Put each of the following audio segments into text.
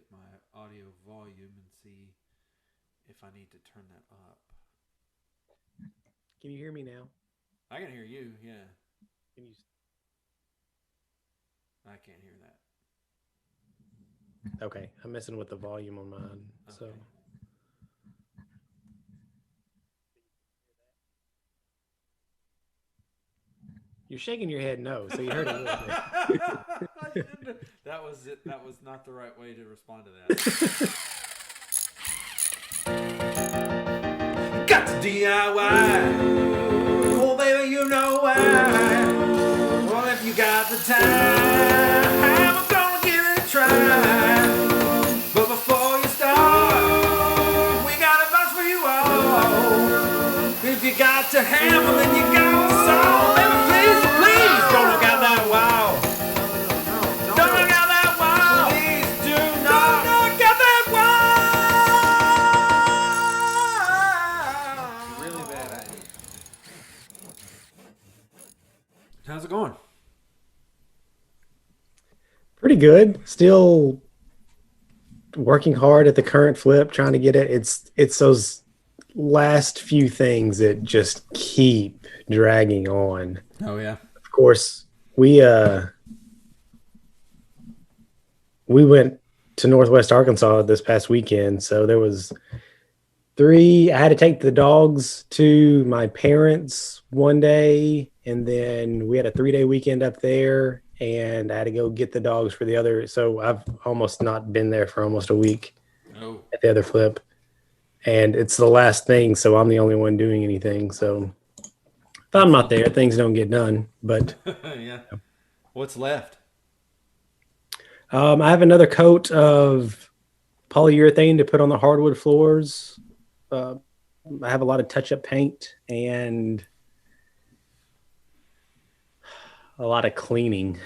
at my audio volume and see if I need to turn that up. Can you hear me now? I can hear you, yeah. Can you? I can't hear that. Okay, I'm messing with the volume on mine. So Okay. you're shaking your head no, so you heard it a little bit. That was it. That was not the right way to respond to that. Got to DIY. Oh, baby, you know why. Well, if you got the time, I'm gonna give it a try. But before you start, we got advice for you all. If you got to hammer, then you got to saw. Baby, please, don't look out that wall. Don't look out that wall. Please do not look out that wall. Really bad idea. How's it going? Pretty good. Still working hard at the current flip, trying to get it. It's those last few things that just keep dragging on. Oh yeah. Of course, we went to Northwest Arkansas this past weekend, so there was I had to take the dogs to my parents one day, and then we had a 3-day weekend up there, and I had to go get the dogs for the other. So I've almost not been there for almost a week Oh. at the other flip, and it's the last thing, so I'm the only one doing anything. So if I'm not there, things don't get done. But Yeah. What's left? I have another coat of polyurethane to put on the hardwood floors. I have a lot of touch-up paint and a lot of cleaning,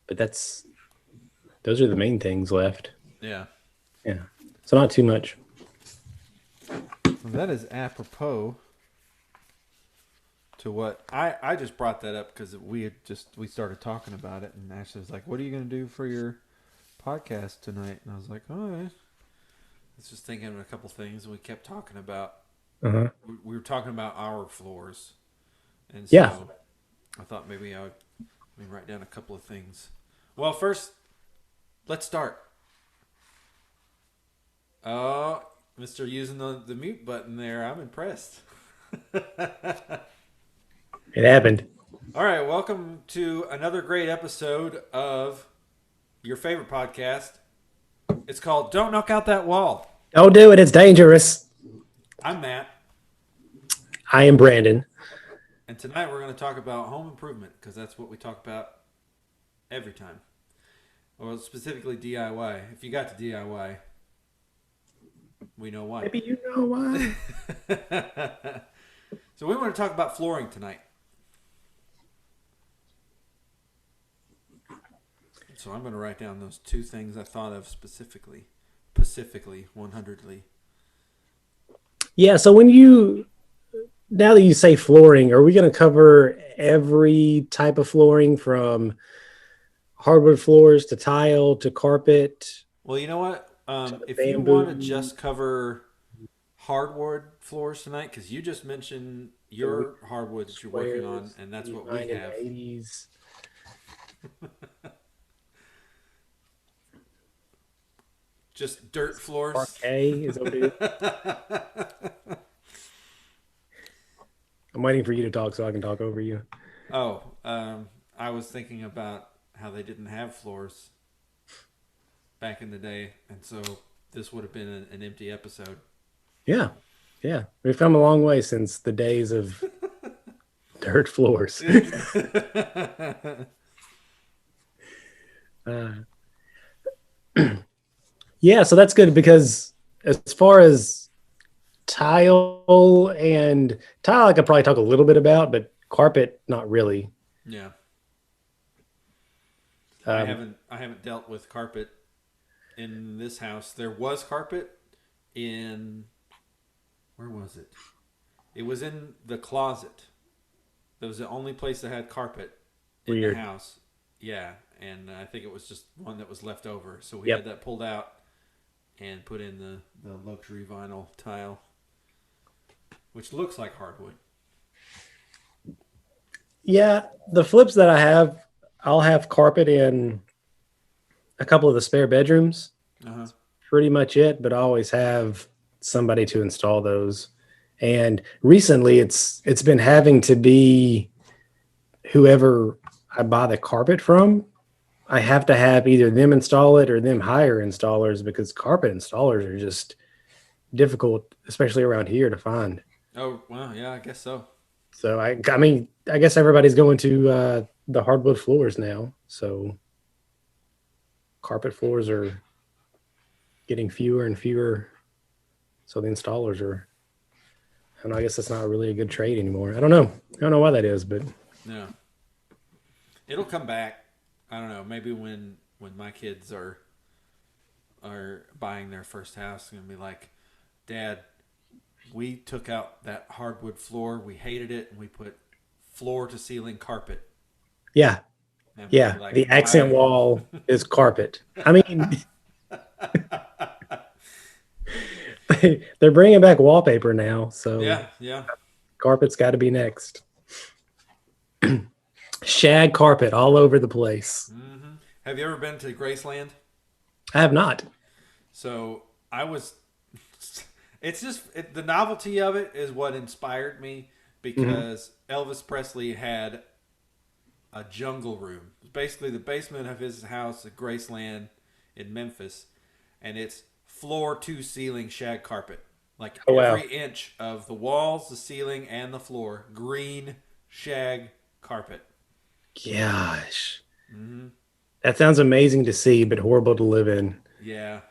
but those are the main things left. Yeah. Yeah, so not too much. Well, that is apropos to what I just brought that up because we started talking about it, and Ashley was like, "What are you going to do for your podcast tonight?" And I was like, "Oh, I was just thinking of a couple things." And we kept talking about we were talking about our floors, and so Yeah. I thought maybe I would write down a couple of things. Well, first, let's start. Oh, Mr. using the mute button there. I'm impressed. It happened. All right, welcome to another great episode of your favorite podcast. It's called Don't Knock Out That Wall. Don't do it. It's dangerous. I'm Matt. I am Brandon. And tonight we're going to talk about home improvement because that's what we talk about every time. Or specifically DIY. If you got to DIY, we know why. Maybe you know why. So we want to talk about flooring tonight. So I'm going to write down those two things I thought of specifically, 100ly. Yeah, so now that you say flooring, are we going to cover every type of flooring from hardwood floors to tile to carpet? Well, you know what? If you want to just cover hardwood floors tonight, because you just mentioned your hardwood that you're working on, and that's what we have. 80s. Just dirt floors. Parquet is what it is. I'm waiting for you to talk so I can talk over you. Oh, I was thinking about how they didn't have floors back in the day, and so this would have been an empty episode. Yeah. We've come a long way since the days of dirt floors. Yeah, so that's good because as far as tile, I could probably talk a little bit about, but carpet, not really. Yeah. I haven't dealt with carpet in this house. There was carpet in, where was it? It was in the closet. That was the only place that had carpet in the house. Yeah, and I think it was just one that was left over. So we Yep. had that pulled out and put in the luxury vinyl tile, which looks like hardwood. Yeah, the flips that I have, I'll have carpet in a couple of the spare bedrooms. Uh-huh. Pretty much it, but I always have somebody to install those. And recently it's been having to be whoever I buy the carpet from. I have to have either them install it or them hire installers because carpet installers are just difficult, especially around here to find. Oh, well, yeah, I guess so. So I mean, I guess everybody's going to the hardwood floors now. So carpet floors are getting fewer and fewer. So the installers are, and I guess that's not really a good trade anymore. I don't know. I don't know why that is, but Yeah. It'll come back. I don't know. Maybe when my kids are buying their first house, they're gonna be like, Dad, we took out that hardwood floor. We hated it, and we put floor to ceiling carpet. yeah, And yeah. we're like, The accent "Why?" wall is carpet. I mean, they're bringing back wallpaper now, so Yeah. carpet's got to be next. Shag carpet all over the place. Mm-hmm. Have you ever been to Graceland? I have not. So I was. It's just the novelty of it is what inspired me because Elvis Presley had a jungle room. It's basically the basement of his house at Graceland in Memphis, and it's floor to ceiling shag carpet. Like Oh, wow. every inch of the walls, the ceiling, and the floor, green shag carpet. Gosh, Mm-hmm. that sounds amazing to see, but horrible to live in. Yeah,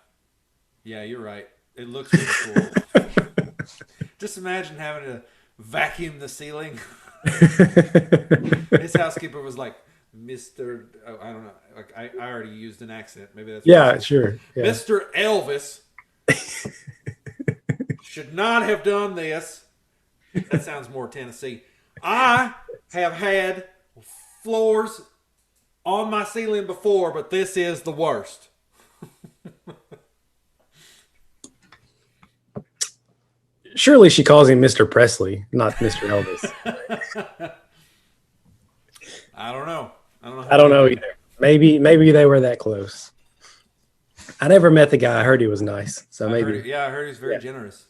you're right. It looks really cool. Just imagine having to vacuum the ceiling. His housekeeper was like, Mr. Oh, I don't know. Like I already used an accent. Maybe that's what Yeah, it is. sure. Yeah. Mr. Elvis should not have done this. That sounds more Tennessee. I have had floors on my ceiling before, but this is the worst. Surely she calls him Mr. Presley, not Mr. Elvis. I don't know. I don't know either. Maybe they were that close. I never met the guy. I heard he was nice, so I maybe. heard he's very generous.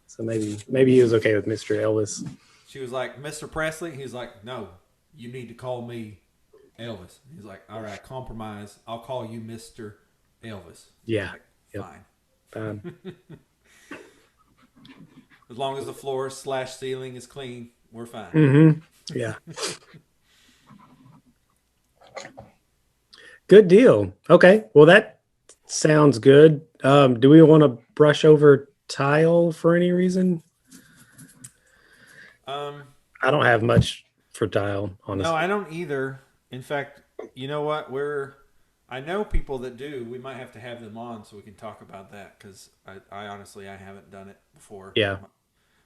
So maybe he was okay with Mr. Elvis. She was like, Mr. Presley? He's like, no, you need to call me Elvis. He's like, all right, compromise. I'll call you Mr. Elvis. Yeah. Like, Yep. fine. As long as the floor / ceiling is clean, we're fine. Mm-hmm. Yeah. Good deal. Okay. Well, that sounds good. Do we want to brush over tile for any reason? I don't have much for tile, honestly. No, I don't either. In fact, you know what? I know people that do. We might have to have them on so we can talk about that because I honestly I haven't done it before. Yeah.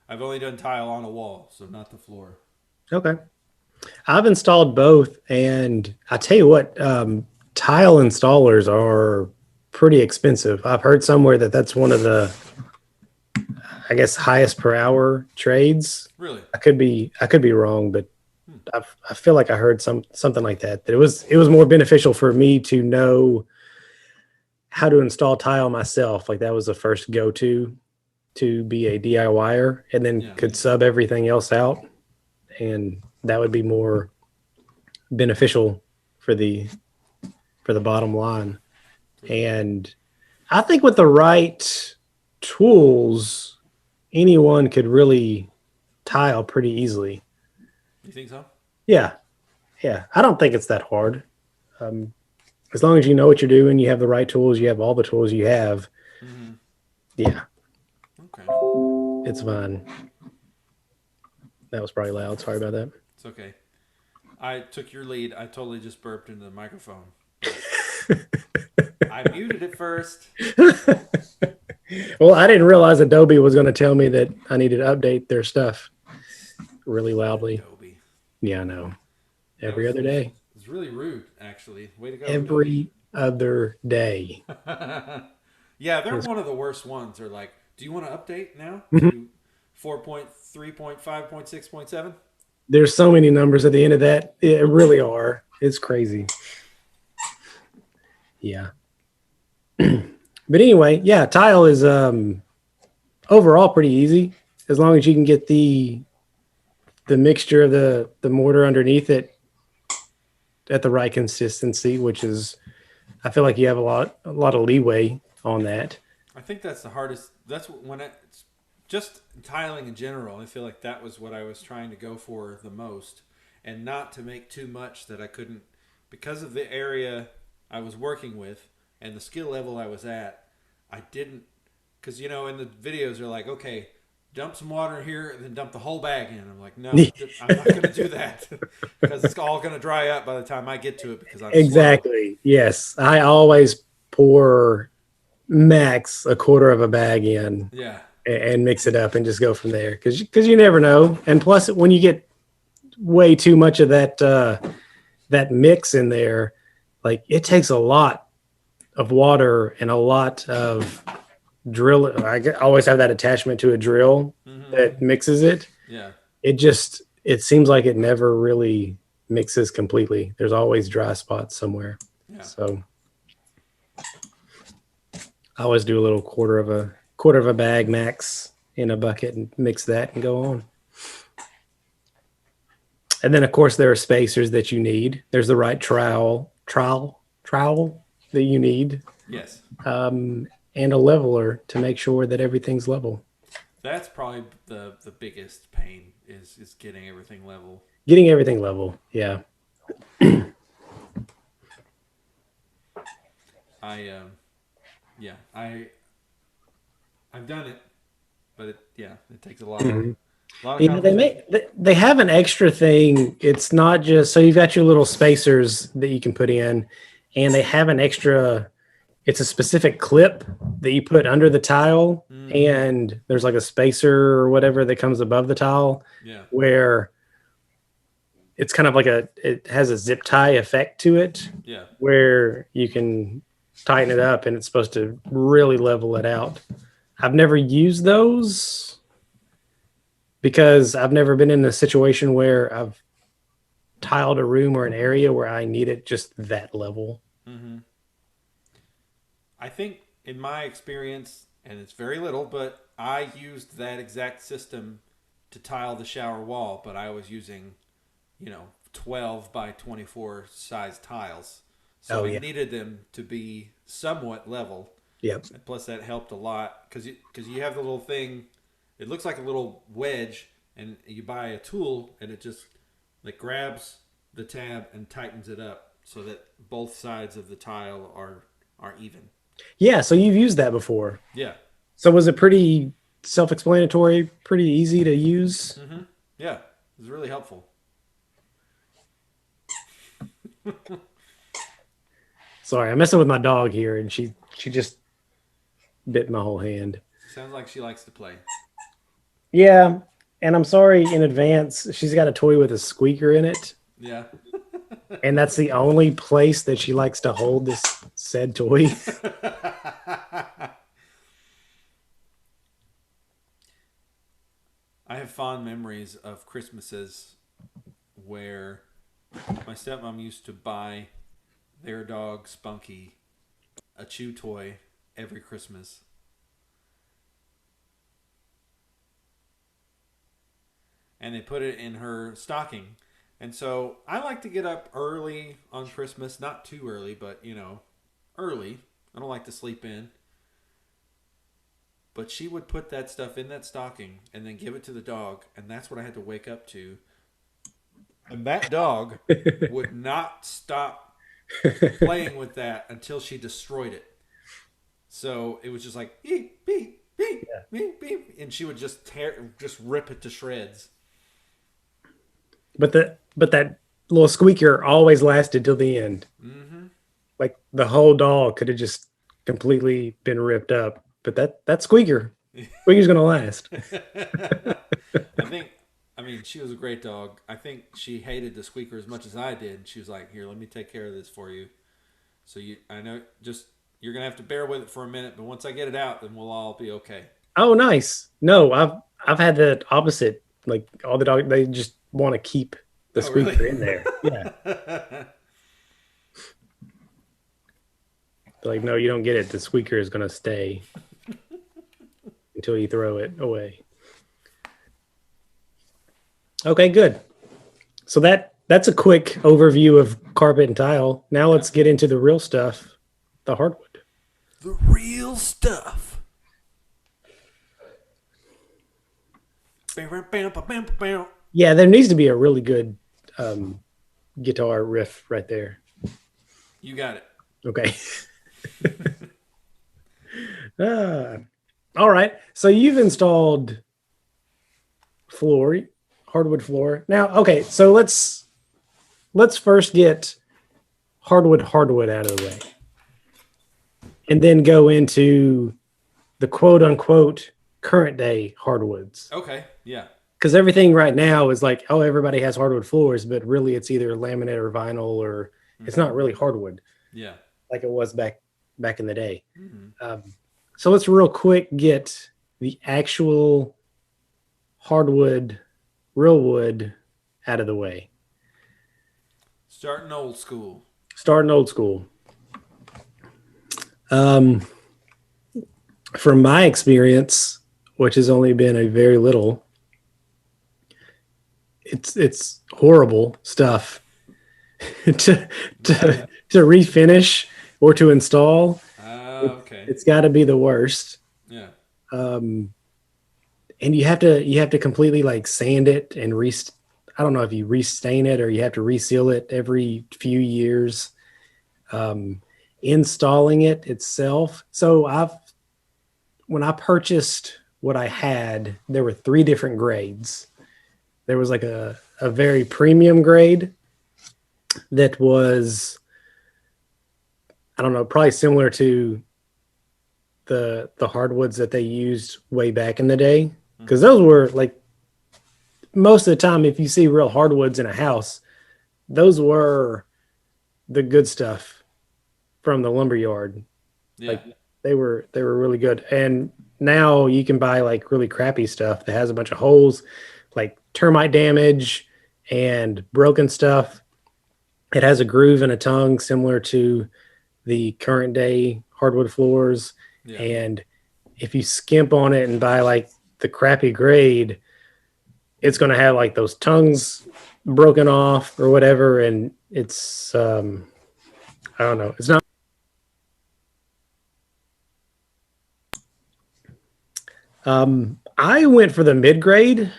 I've only done tile on a wall, so not the floor. Okay. I've installed both, and I tell you what, tile installers are pretty expensive. I've heard somewhere that that's one of the, I guess, highest per hour trades. Really? I could be wrong, but I feel like I heard something like that. That it was more beneficial for me to know how to install tile myself. Like that was the first go-to to be a DIYer, and then could sub everything else out, and that would be more beneficial for the bottom line. And I think with the right tools, anyone could really tile pretty easily. You think so? Yeah. I don't think it's that hard. As long as you know what you're doing, you have the right tools, you have all the tools you have. Mm-hmm. Yeah, Okay. it's fine. That was probably loud. Sorry about that. It's okay. I took your lead. I totally just burped into the microphone. I muted it first. Well, I didn't realize Adobe was going to tell me that I needed to update their stuff really loudly. Adobe. Yeah, I know. Every other day. It's really rude, actually. Way to go, doggy. every other day. Yeah, they're It's- one of the worst ones. They're like, do you want to update now Mhm. to 4.3.5.6.7? There's so many numbers at the end of that. It really are. It's crazy. Yeah. But anyway, yeah, tile is overall pretty easy as long as you can get the mixture of the mortar underneath it at the right consistency, which is I feel like you have a lot of leeway on that. I think that's the hardest. When it's just tiling in general. I feel like that was what I was trying to go for the most, and not to make too much that I couldn't because of the area I was working with and the skill level I was at. I didn't because in the videos they're like, okay, dump some water here and then dump the whole bag in. I'm like, no, I'm not going to do that because it's all going to dry up by the time I get to it because I'm slow. Exactly. Yes. I always pour max a quarter of a bag in Yeah, and mix it up and just go from there because you never know. And plus, when you get way too much of that mix in there, like it takes a lot of water and a lot of drill. Always have that attachment to a drill that mixes it. yeah, It seems like it never really mixes completely. There's always dry spots somewhere. yeah. So I always do a little quarter of a bag max in a bucket and mix that and go on. And then of course there are spacers that you need. There's the right trowel that you need, Yes. and a leveler to make sure that everything's level. That's probably the biggest pain is getting everything level. Getting everything level, yeah. Yeah, I've done it, but it takes a Mhm. lot of You know, they conversation. make they have an extra thing. It's not just so you've got your little spacers that you can put in, and they have an extra. It's a specific clip that you put under the tile, and there's like a spacer or whatever that comes above the tile, Yeah, where it's kind of like it has a zip tie effect to it, yeah. where you can tighten it up, and it's supposed to really level it out. I've never used those because I've never been in a situation where I've tiled a room or an area where I need it just that level. hmm I think in my experience, and it's very little, but I used that exact system to tile the shower wall, but I was using 12 by 24 size tiles. So Oh I yeah. needed them to be somewhat level. Yep. And plus, that helped a lot because you have the little thing. It looks like a little wedge, and you buy a tool, and it just like grabs the tab and tightens it up so that both sides of the tile are even. Yeah. So you've used that before. Yeah, So was it pretty self-explanatory, pretty easy to use? yeah, it was really helpful. Sorry, I'm messing with my dog here, and she just bit my whole hand. Sounds like she likes to play. Yeah, and I'm sorry in advance. She's got a toy with a squeaker in it, Yeah. and that's the only place that she likes to hold this said toy. I have fond memories of Christmases where my stepmom used to buy their dog Spunky a chew toy every Christmas. And they put it in her stocking. And so I like to get up early on Christmas, not too early, but early. I don't like to sleep in. But she would put that stuff in that stocking and then give it to the dog, and that's what I had to wake up to. And that dog would not stop playing with that until she destroyed it. So it was just like beep beep beep beep beep, and she would just rip it to shreds. But that little squeaker always lasted till the end. Mm-hmm. Like the whole dog could have just completely been ripped up. But that squeaker's gonna last. I think I mean, she was a great dog. I think she hated the squeaker as much as I did. She was like, "Here, let me take care of this for you." So I know, just you're gonna have to bear with it for a minute, but once I get it out, then we'll all be okay. Oh, nice. No, I've had the opposite. Like all the dog, they just want to keep the Oh, really? squeaker in there. Yeah. They're like, no, you don't get it. The squeaker is going to stay until you throw it away. Okay, good. So that's a quick overview of carpet and tile. Now let's get into the real stuff, the hardwood. The real stuff. Yeah, there needs to be a really good guitar riff right there. You got it. Okay. All right. So you've installed hardwood floor. Now, okay, so let's first get hardwood out of the way. And then go into the quote unquote current day hardwoods. Okay. Yeah. Because everything right now is like, oh, everybody has hardwood floors, but really it's either laminate or vinyl, or it's not really hardwood. Yeah. Like it was back in the day. So let's real quick get the actual hardwood, real wood out of the way. Starting old school. From my experience, which has only been a very little, it's horrible stuff to refinish or to install. Okay. It's got to be the worst. Yeah. And you have to completely like sand it and I don't know if you restain it or you have to reseal it every few years. Installing it itself. So when I purchased what I had, there were 3 different grades. There was like a very premium grade that was, I don't know, probably similar to the hardwoods that they used way back in the day. Because those were like, most of the time, if you see real hardwoods in a house, those were the good stuff from the lumber yard. Yeah. Like they were really good. And now you can buy like really crappy stuff that has a bunch of holes, like termite damage and broken stuff. It has a groove and a tongue similar to the current day hardwood floors. Yeah. And if you skimp on it and buy like the crappy grade, it's going to have like those tongues broken off or whatever. And it's, I don't know. It's not. I went for the mid grade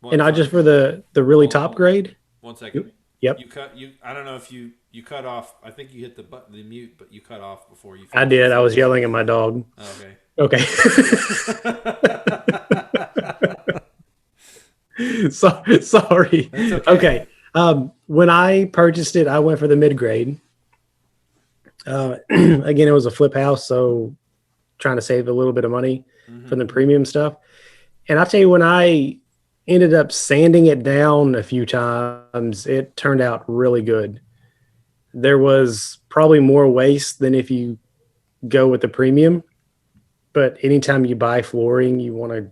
and not just for the really top grade. 1 second. Yep. I don't know if you cut off. I think you hit the button, the mute, but you cut off before you. I did. I was yelling at my dog. Oh, okay. Okay. Sorry. That's okay. When I purchased it, I went for the mid grade. Again, it was a flip house, so trying to save a little bit of money for the premium stuff. And I'll tell you, when I ended up sanding it down a few times, it turned out really good. There was probably more waste than if you go with the premium. But anytime you buy flooring, you want to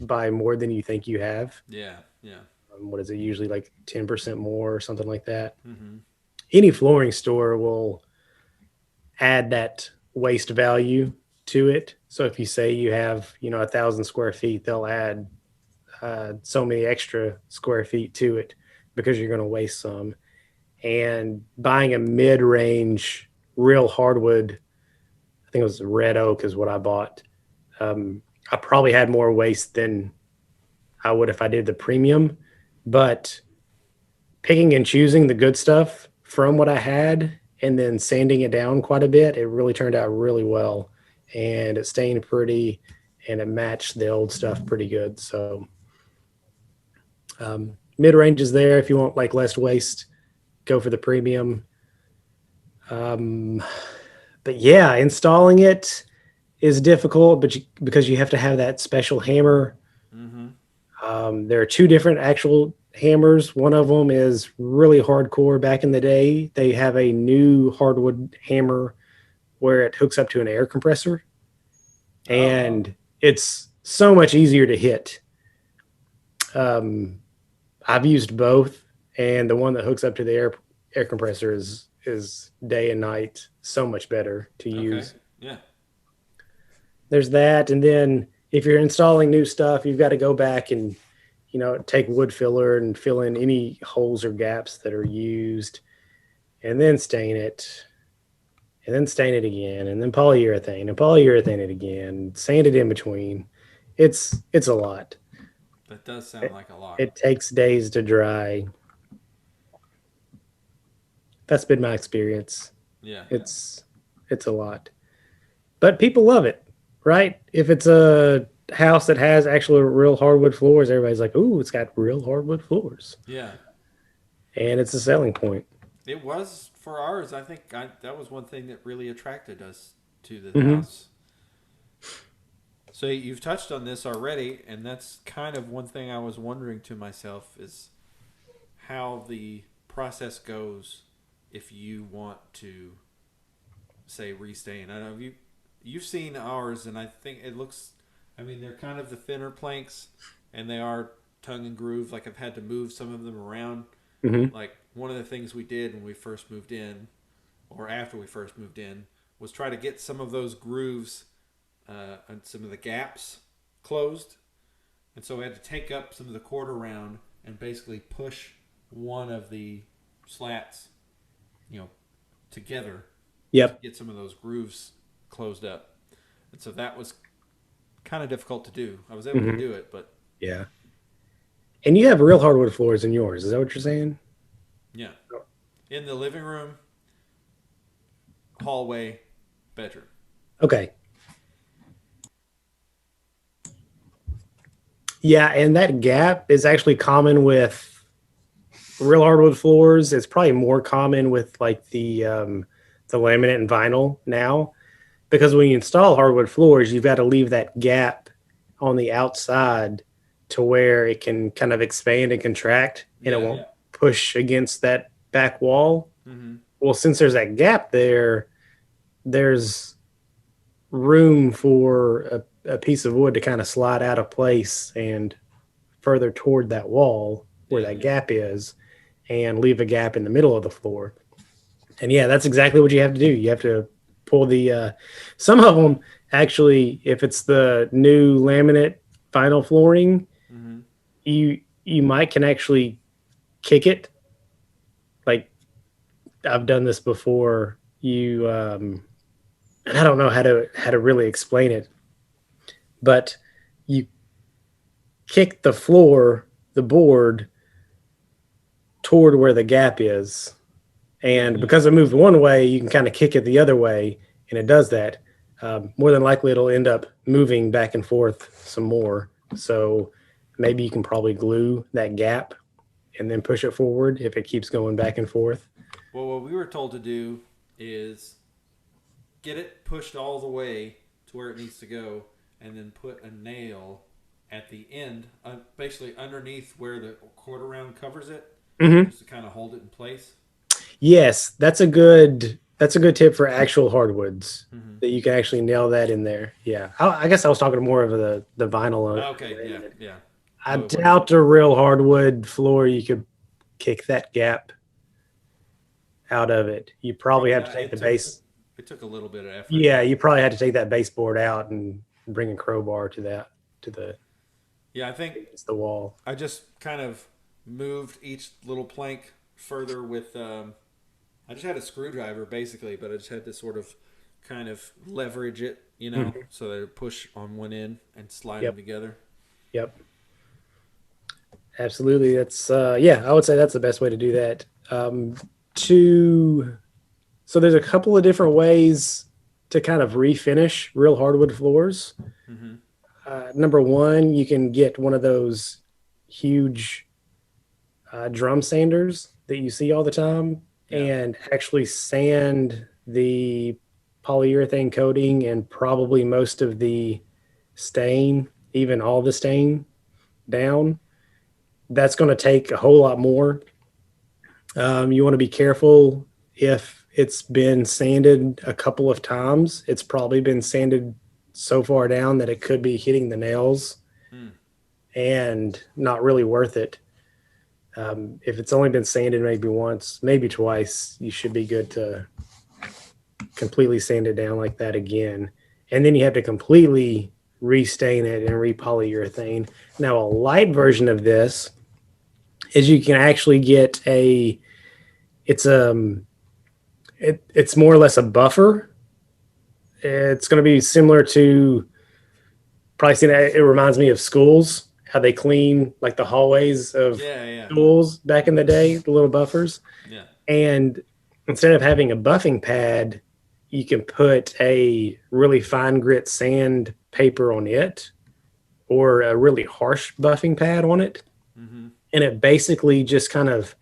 buy more than you think you have. Yeah, yeah. What is it? Usually like 10% more or something like that. Mm-hmm. Any flooring store will add that waste value to it. So if you say you have, 1,000 square feet, they'll add so many extra square feet to it because you're going to waste some. And buying a mid-range real hardwood, I think it was red oak is what I bought. I probably had more waste than I would if I did the premium, but picking and choosing the good stuff from what I had and then sanding it down quite a bit, it really turned out really well. And it stained pretty and it matched the old stuff pretty good. So mid-range is there. If you want like less waste, go for the premium. But yeah, installing it is difficult, but because you have to have that special hammer. Mm-hmm. There are two different actual hammers. One of them is really hardcore back in the day. They have a new hardwood hammer where it hooks up to an air compressor, and it's so much easier to hit. Um, I've used both, and the one that hooks up to the air compressor is day and night so much better to Okay. use. Yeah. There's that, and then if you're installing new stuff, you've got to go back and take wood filler and fill in any holes or gaps that are used, and then stain it, and then stain it again, and then polyurethane it again, sand it in between. It's a lot. That does sound It, like a lot. it takes days to dry. That's been my experience. Yeah. It's a lot, but people love it, right? If it's a house that has actual real hardwood floors, everybody's like, "Ooh, it's got real hardwood floors," Yeah. and it's a selling point. It was for ours. I think that was one thing that really attracted us to the Hmm. house. So you've touched on this already, and that's kind of one thing I was wondering to myself is how the process goes if you want to say restain. I know you've seen ours, and I think it looks. I mean, they're kind of the thinner planks, and they are tongue and groove. Like I've had to move some of them around. Hmm. Like one of the things we did when we first moved in, or after we first moved in, was try to get some of those grooves and some of the gaps closed. And so we had to take up some of the quarter round and basically push one of the slats, you know, together to Yep. get some of those grooves closed up. And so that was kind of difficult to do. I was able to Hmm. do it, but Yeah. And you have real hardwood floors in yours. Is that what you're saying? yeah. In the living room, hallway, bedroom. Okay. Yeah, and that gap is actually common with real hardwood floors. It's probably more common with like the laminate and vinyl now, because when you install hardwood floors, you've got to leave that gap on the outside to where it can kind of expand and contract, and it Yeah. won't push against that back wall. Mm-hmm. Well, since there's that gap there, there's room for a piece of wood to kind of slide out of place and further toward that wall where Yeah. that gap is, and leave a gap in the middle of the floor. And yeah, that's exactly what you have to do. You have to pull the some of them actually, if it's the new laminate vinyl flooring, Mm-hmm. you might can actually kick it. Like I've done this before. You and I don't know how to really explain it, but you kick the floor, the board toward where the gap is. Yeah. And because it moved one way, you can kind of kick it the other way, and it does that. More than likely, it'll end up moving back and forth some more. So maybe you can probably glue that gap and then push it forward if it keeps going back and forth. Well, what we were told to do is get it pushed all the way to where it needs to go, and then put a nail at the end, basically underneath where the quarter round covers it, Hmm. just to kind of hold it in place. Yes, that's a good tip for actual hardwoods Mm-hmm. that you can actually nail that in there. Yeah, I guess I was talking more of the vinyl. Okay, yeah, yeah. I No, it wasn't. doubt a real hardwood floor you could kick that gap out of it. You probably have to take It the took base. a little bit of effort. Yeah, you probably had to take that baseboard out and bring a crowbar to the Yeah, I think against the wall. I just kind of moved each little plank further with. I just had a screwdriver basically, but I just had to sort of kind of leverage it, Mhm. so that it push on one end and slide them Yep, together. yep, absolutely. That's yeah, I would say that's the best way to do that. To So there's a couple of different ways to kind of refinish real hardwood floors. Mm-hmm. Number one, you can get one of those huge drum sanders that you see all the time Yeah. and actually sand the polyurethane coating and probably most of the stain, even all the stain down, that's going to take a whole lot more. You want to be careful if it's been sanded a couple of times. It's probably been sanded so far down that it could be hitting the nails and not really worth it. If it's only been sanded maybe once, maybe twice, you should be good to completely sand it down like that again. And then you have to completely restain it and repolyurethane. Now, a light version of this is you can actually get it's more or less a buffer. It's going to be similar to, probably seen it reminds me of schools, how they clean like the hallways of schools back in the day, the little buffers. Yeah. And instead of having a buffing pad, you can put a really fine grit sand paper on it or a really harsh buffing pad on it. Mm-hmm. And it basically just kind of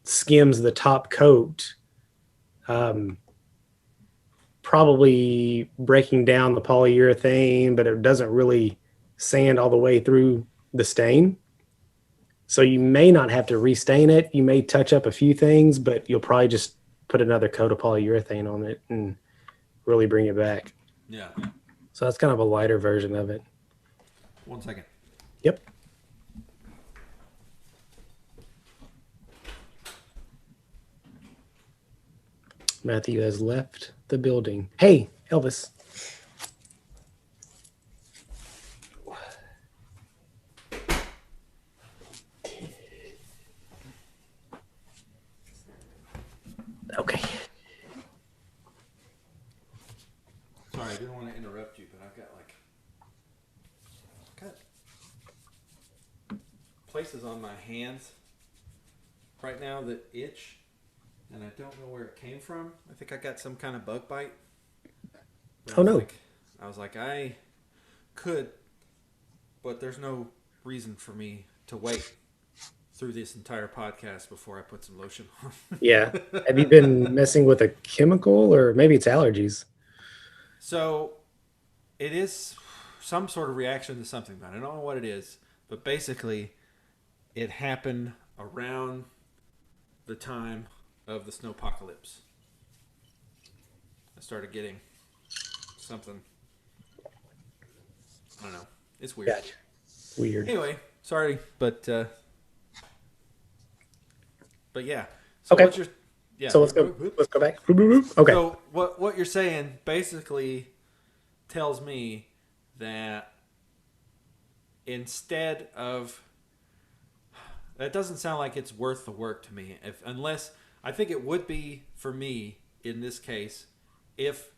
skims the top coat, probably breaking down the polyurethane, but it doesn't really sand all the way through the stain. So you may not have to restain it. You may touch up a few things, but you'll probably just put another coat of polyurethane on it and really bring it back. Yeah. So that's kind of a lighter version of it. 1 second. Yep. Matthew has left the building. Hey, Elvis. Okay. Sorry, I didn't want to interrupt you, but I've got places on my hands right now that itch, and I don't know where it came from. I think I got some kind of bug bite. Oh no. I was like, I could, but there's no reason for me to wait through this entire podcast before I put some lotion on. Yeah. Have you been messing with a chemical, or maybe it's allergies? So it is some sort of reaction to something. I don't know what it is, but basically it happened around the time of the snowpocalypse. I started getting something. I don't know. It's weird. Gotcha. Weird. Anyway, sorry, but yeah. So okay. What's your, yeah. So let's go back. Okay. So what you're saying basically tells me that instead of, that doesn't sound like it's worth the work to me. Unless I think it would be for me in this case if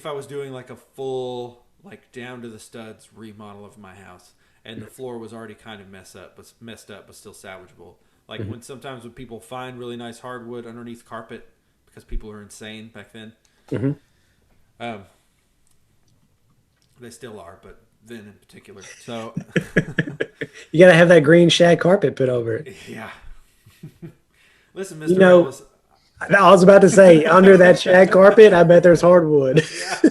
I was doing like a full, like down to the studs remodel of my house and the floor was already kind of messed up but still salvageable. Like when people find really nice hardwood underneath carpet because people are insane back then. Mm-hmm. They still are, but then in particular. So you got to have that green shag carpet put over it. Yeah. Listen, Mr. Elvis. I was about to say, under that shag carpet, I bet there's hardwood. Yeah.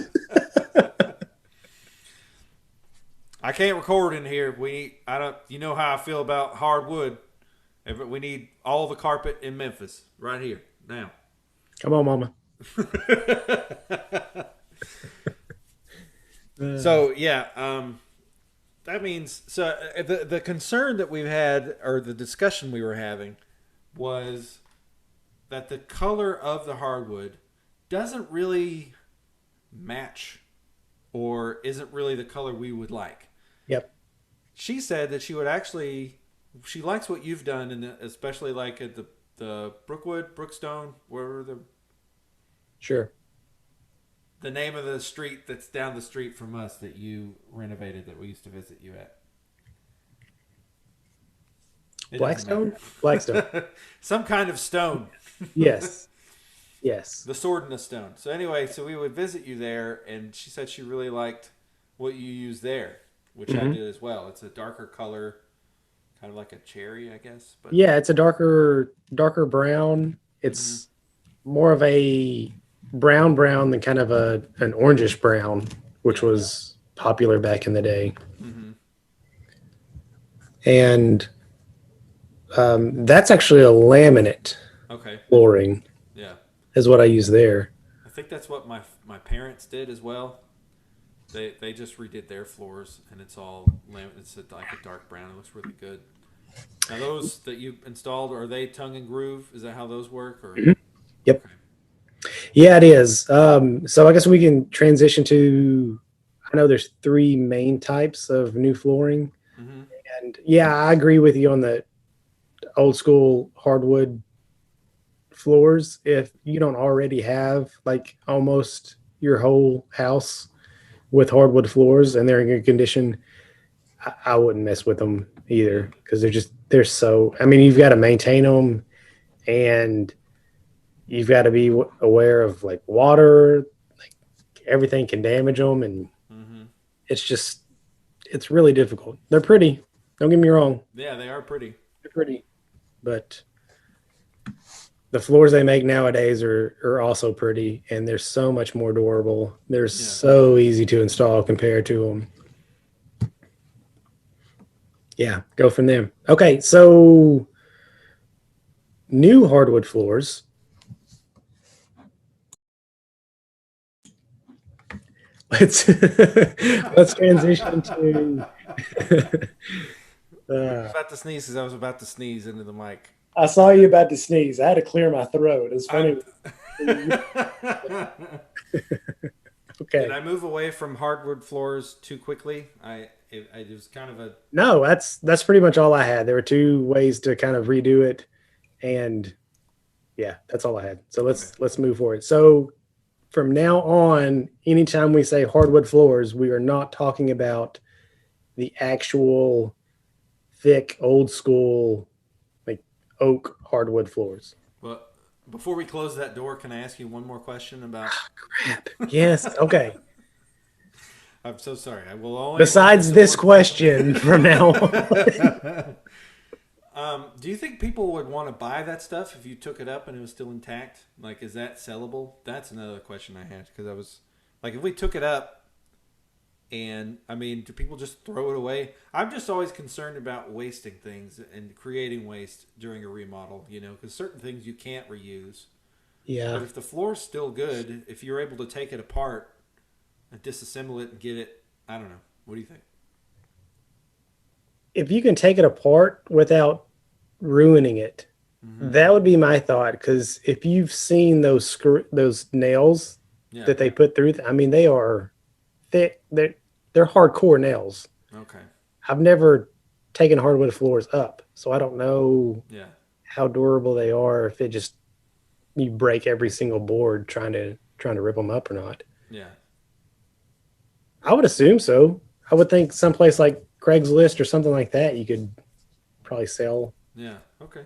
I can't record in here. You know how I feel about hardwood. We need all the carpet in Memphis right here now. Come on, mama. So yeah, that means the concern that we've had, or the discussion we were having, was that the color of the hardwood doesn't really match, or isn't really the color we would like. Yep. She said that she likes what you've done, and especially like at the Brookstone, Sure. The name of the street that's down the street from us that you renovated that we used to visit you at. Blackstone? Blackstone. Some kind of stone. Yes. Yes. The sword and the stone. So anyway, we would visit you there, and she said she really liked what you used there, which I did as well. It's a darker color, kind of like a cherry, I guess. But yeah, it's a darker brown. It's more of a brown than kind of an orangish brown, which was popular back in the day. Mm-hmm. and that's actually a laminate Okay. flooring Yeah. is what I use there. I think that's what my parents did as well. They just redid their floors, and it's all it's like a dark brown. It looks really good. Now those that you installed, are they tongue and groove? Is that how those work? Or Mhm. Yep. okay. Yeah, it is. So I guess we can transition to. I know there's three main types of new flooring, Mm-hmm. and yeah, I agree with you on the old school hardwood floors. If you don't already have like almost your whole house with hardwood floors and they're in good condition, I wouldn't mess with them Yeah. either because they're so. I mean, you've got to maintain them and you've got to be aware of like water. Like everything can damage them, and Mm-hmm. it's just it's really difficult. They're pretty. Don't get me wrong. Yeah, they are pretty. They're pretty, but the floors they make nowadays are also pretty, and they're so much more durable. They're Yeah. so easy to install compared to them. Yeah, go from there. Okay, so new hardwood floors. Let's let's transition to. I was uh, about to sneeze because I was about to sneeze into the mic. I saw you about to sneeze. I had to clear my throat. It's I funny. Did Okay. I move away from hardwood floors too quickly? It was kind of a No, that's pretty much all I had. There were two ways to kind of redo it, and yeah, that's all I had. So okay. let's move forward. So from now on, anytime we say hardwood floors, we are not talking about the actual thick old school like oak hardwood floors. Well, before we close that door, can I ask you one more question about? Crap. Yes. Okay. I'm so sorry. I will only Besides answer this one question. question from now on. Do you think people would want to buy that stuff if you took it up and it was still intact? Like, is that sellable? That's another question I had because I was like, if we took it up and I mean, do people just throw it away? I'm just always concerned about wasting things and creating waste during a remodel, because certain things you can't reuse. But Yeah. if the floor's still good, if you're able to take it apart and disassemble it and get it, I don't know. What do you think? If you can take it apart without ruining it, Mm-hmm. that would be my thought. Because if you've seen those nails Yeah. that they put through, I mean, they are thick. They're hardcore nails. Okay. I've never taken hardwood floors up, so I don't know Yeah. how durable they are. If it just you break every single board trying to rip them up or not. Yeah. I would assume so. I would think someplace like Craigslist or something like that, you could probably sell. Yeah. Okay.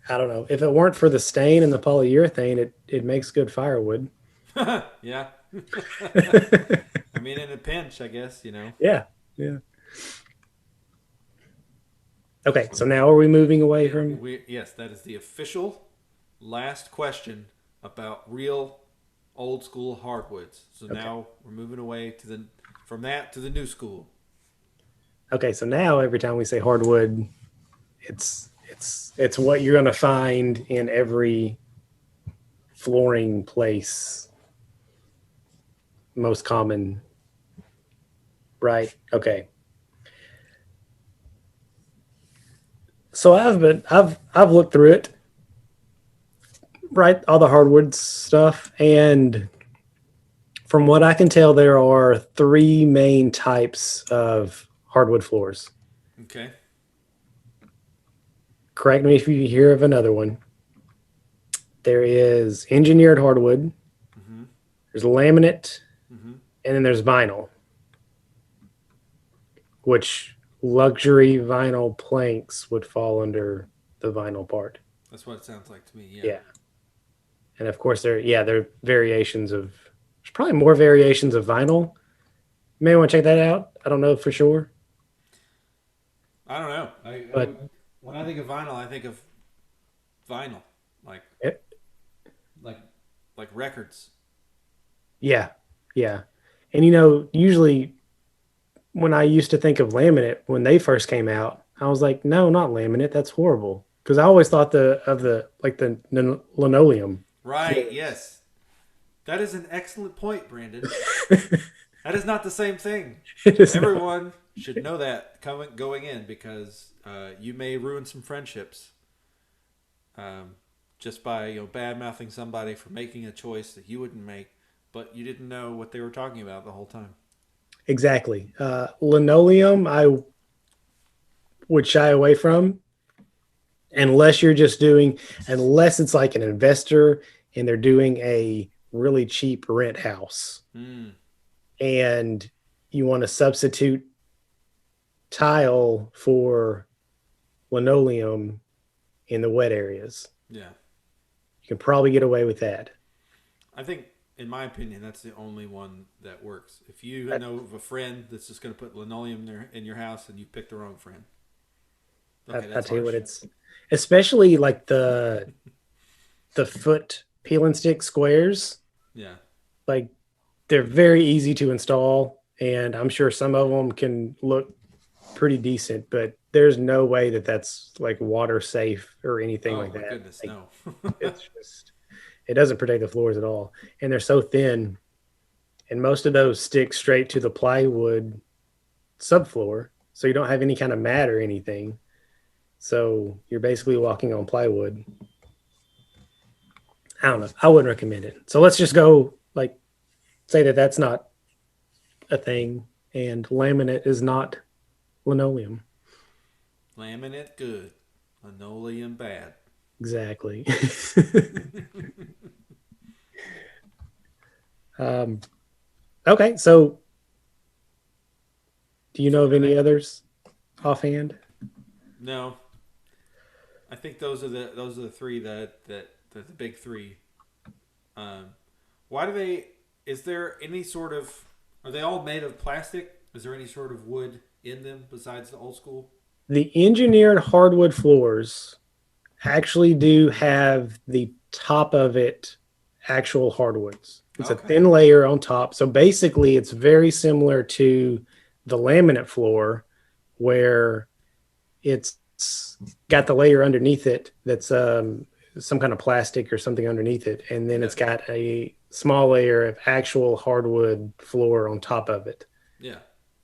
I don't know. If it weren't for the stain and the polyurethane, it makes good firewood. Yeah. I mean, in a pinch, I guess. Yeah. Yeah. Okay. So now are we moving away Yeah. from? Yes, that is the official last question about real old school hardwoods. So Okay. now we're moving away from that to the new school. Okay. So now every time we say hardwood, it's what you're gonna find in every flooring place. Most common, right? Okay. So I've looked through it, right? All the hardwood stuff, and from what I can tell, there are three main types of hardwood floors. Okay. Correct me if you hear of another one. There is engineered hardwood, Mm-hmm. there's laminate, Mm-hmm. and then there's vinyl, which luxury vinyl planks would fall under the vinyl part. That's what it sounds like to me. Yeah. Yeah. And of course there are variations of there's probably more variations of vinyl. You may want to check that out. I don't know for sure. I don't know. I But would, when I think of vinyl, I think of vinyl, like it, like like records. yeah, yeah. And usually when I used to think of laminate when they first came out, I was like, no, not laminate. That's horrible. Because I always thought the linoleum Right, floors. yes. That is an excellent point, Brandon. That is not the same thing. It So is not. everyone should know that coming going in because you may ruin some friendships um, just by bad mouthing somebody for making a choice that you wouldn't make, but you didn't know what they were talking about the whole time. Exactly. Linoleum, I would shy away from unless you're just doing, unless it's like an investor and they're doing a really cheap rent house Mm, and you want to substitute tile for linoleum in the wet areas. yeah, You can probably get away with that. I think in my opinion that's the only one that works. If you I, know of a friend that's just going to put linoleum there in your house and you picked the wrong friend, I, okay, I that's tell you what, harsh. it's especially like the foot peel and stick squares. Yeah. Like they're very easy to install, and I'm sure some of them can look pretty decent, but there's no way that that's like water safe or anything Oh like my that. goodness, Like no. it's just it doesn't protect the floors at all, and they're so thin, and most of those stick straight to the plywood subfloor, so you don't have any kind of mat or anything. So you're basically walking on plywood. I don't know. I wouldn't recommend it. So let's just go like say that that's not a thing, and laminate is not linoleum. Laminate good, linoleum bad. Exactly. um, okay, so do you So know of what are any they? others offhand? No, I think those are the three that the big three. Um, why do they? Is there any sort of? Are they all made of plastic? Is there any sort of wood in them besides the old school? The engineered hardwood floors actually do have the top of it actual hardwoods. It's a Okay. thin layer on top. So basically, it's very similar to the laminate floor where it's got the layer underneath it that's some kind of plastic or something underneath it. And then Yeah. it's got a small layer of actual hardwood floor on top of it. Yeah.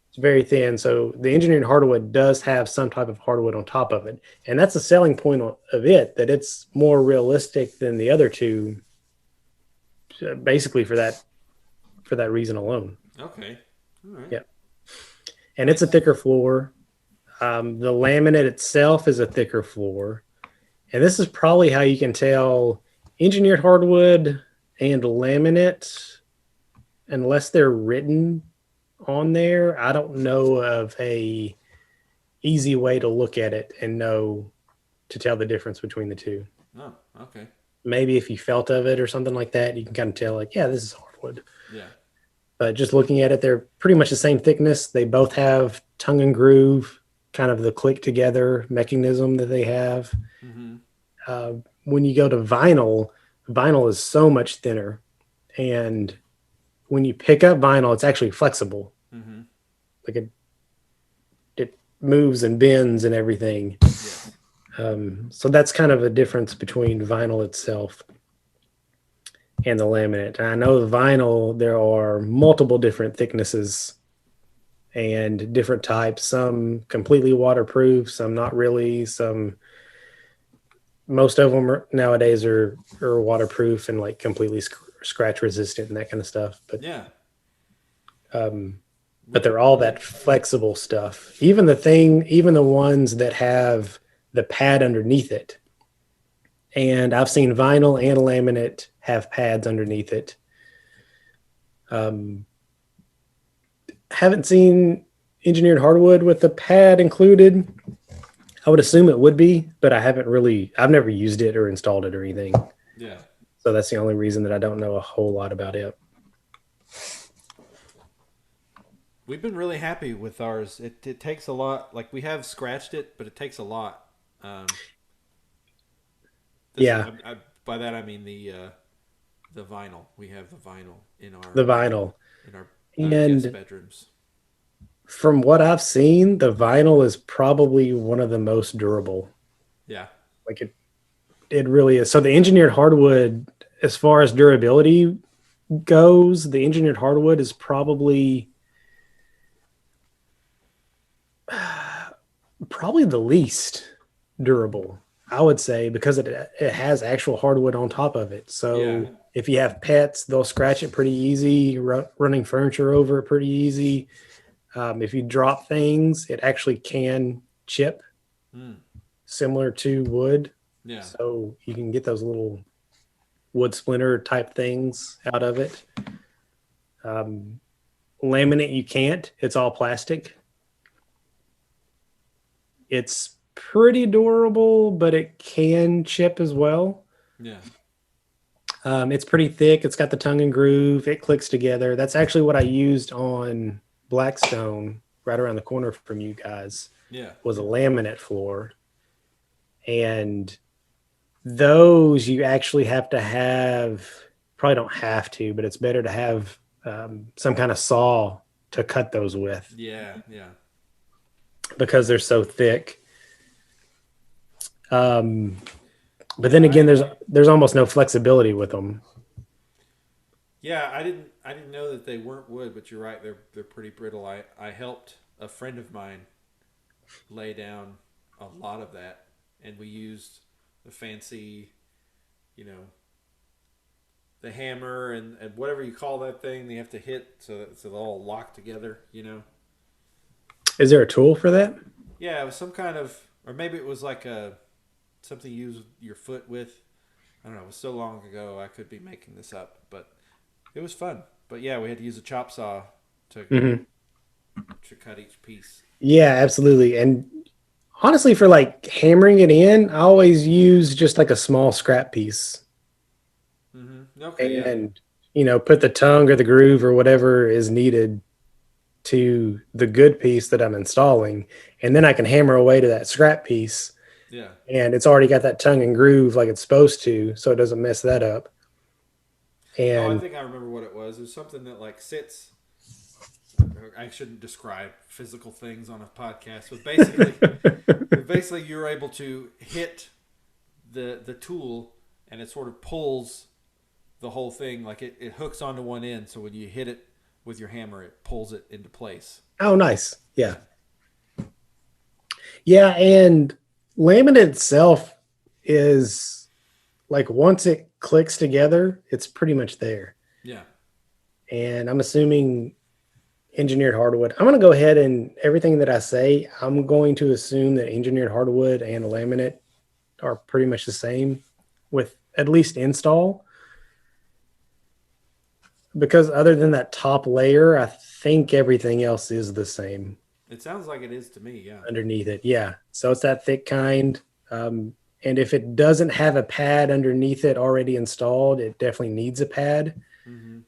It's very thin. So the engineered hardwood does have some type of hardwood on top of it. And that's a selling point of it, that it's more realistic than the other two, basically for that reason alone. Okay. All right. Yeah. And it's a Nice. thicker floor. The laminate itself is a thicker floor. And this is probably how you can tell engineered hardwood and laminate, unless they're written on there. I don't know of a easy way to look at it and know to tell the difference between the two. Oh. Okay. Maybe if you felt of it or something like that, you can kind of tell, like, yeah, this is hardwood. Yeah. But just looking at it, they're pretty much the same thickness. They both have tongue and groove, kind of the click together mechanism that they have. Mm-hmm. Uh, when you go to vinyl, vinyl is so much thinner. And when you pick up vinyl, it's actually flexible. Mm-hmm. Like it moves and bends and everything. Yes. So that's kind of a difference between vinyl itself and the laminate. And I know the vinyl, there are multiple different thicknesses and different types, some completely waterproof, some not really, some most of them nowadays are waterproof and like completely scratch resistant and that kind of stuff. Yeah. Um, but Which they're all really that flexible stuff. Even the ones that have the pad underneath it. And I've seen vinyl and laminate have pads underneath it. Um, haven't seen engineered hardwood with the pad included. I would assume it would be, but I've never used it or installed it or anything. yeah. So that's the only reason that I don't know a whole lot about it. We've been really happy with ours. It takes a lot. Like we have scratched it, but it takes a lot. Um, this Yeah, by that I mean the vinyl. We have the vinyl the vinyl. in our guest And bedrooms. From what I've seen, the vinyl is probably one of the most durable. Yeah. Like it really is. So the engineered hardwood, as far as durability goes, the engineered hardwood is probably the least durable, I would say, because it has actual hardwood on top of it. Yeah. So if you have pets, they'll scratch it pretty easy. Running furniture over it pretty easy. If you drop things, it actually can chip, Mm. similar to wood. Yeah. So you can get those little wood splinter type things out of it. Um, Laminate, you can't. It's all plastic. It's pretty durable, but it can chip as well. Yeah. It's pretty thick. It's got the tongue and groove. It clicks together. That's actually what I used on Blackstone, right around the corner from you guys, Yeah. was a laminate floor. And those you actually have to have, probably don't have to, but it's better to have some kind of saw to cut those with Yeah. Yeah. because they're so thick. Um, but Yeah. then again, there's almost no flexibility with them. Yeah. I didn't know that they weren't wood, but you're right. They're pretty brittle. I helped a friend of mine lay down a lot of that, and we used the fancy, you know, the hammer and whatever you call that thing. They have to hit so they'll all lock together. You know. Is there a tool for that? Yeah, it was some kind of, or maybe it was like a something you use your foot with. I don't know. It was so long ago. I could be making this up, but it was fun. But yeah, we had to use a chop saw to Mm-hmm. to cut each piece. Yeah, absolutely. And honestly, for like hammering it in, I always use just like a small scrap piece Mm-hmm. Okay. Yeah. and, put the tongue or the groove or whatever is needed to the good piece that I'm installing. And then I can hammer away to that scrap piece Yeah. and it's already got that tongue and groove like it's supposed to, so it doesn't mess that up. Oh, I And think I remember what it was. It was something that like sits. I shouldn't describe physical things on a podcast, but basically you're able to hit the tool, and it sort of pulls the whole thing. Like it hooks onto one end, so when you hit it with your hammer, it pulls it into place. oh, nice. Yeah. Yeah. And laminate itself is like once it clicks together, it's pretty much there. Yeah. And I'm assuming engineered hardwood. I'm going to go ahead and everything that I say, I'm going to assume that engineered hardwood and laminate are pretty much the same with at least install. Because other than that top layer, I think everything else is the same It sounds like it is to me. Yeah. underneath it. Yeah. So it's that thick kind. And if it doesn't have a pad underneath it already installed, it definitely needs a pad. Mm-hmm.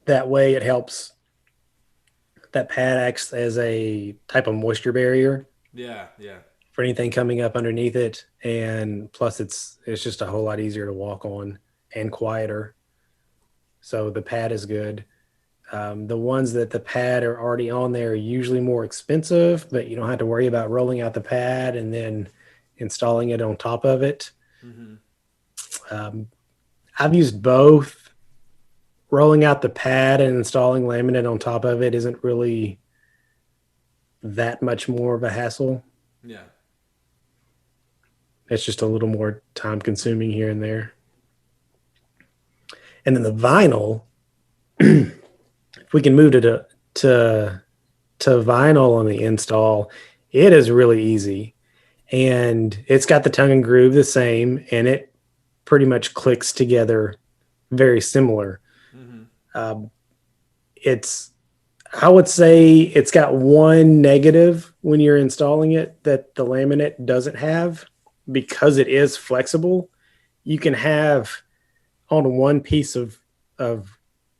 That way it helps. That pad acts as a type of moisture barrier Yeah. Yeah. for anything coming up underneath it. And plus it's just a whole lot easier to walk on and quieter. So the pad is good. The ones that the pad are already on there are usually more expensive, but you don't have to worry about rolling out the pad and then installing it on top of it. Mm-hmm. Um, I've used both. Rolling out the pad and installing laminate on top of it isn't really that much more of a hassle. Yeah. It's just a little more time consuming here and there. And then the vinyl, if we can move to vinyl on the install, it is really easy. And it's got the tongue and groove the same, and it pretty much clicks together very similar. Mm-hmm. It's, I would say it's got one negative when you're installing it that the laminate doesn't have because it is flexible. You can have on one piece of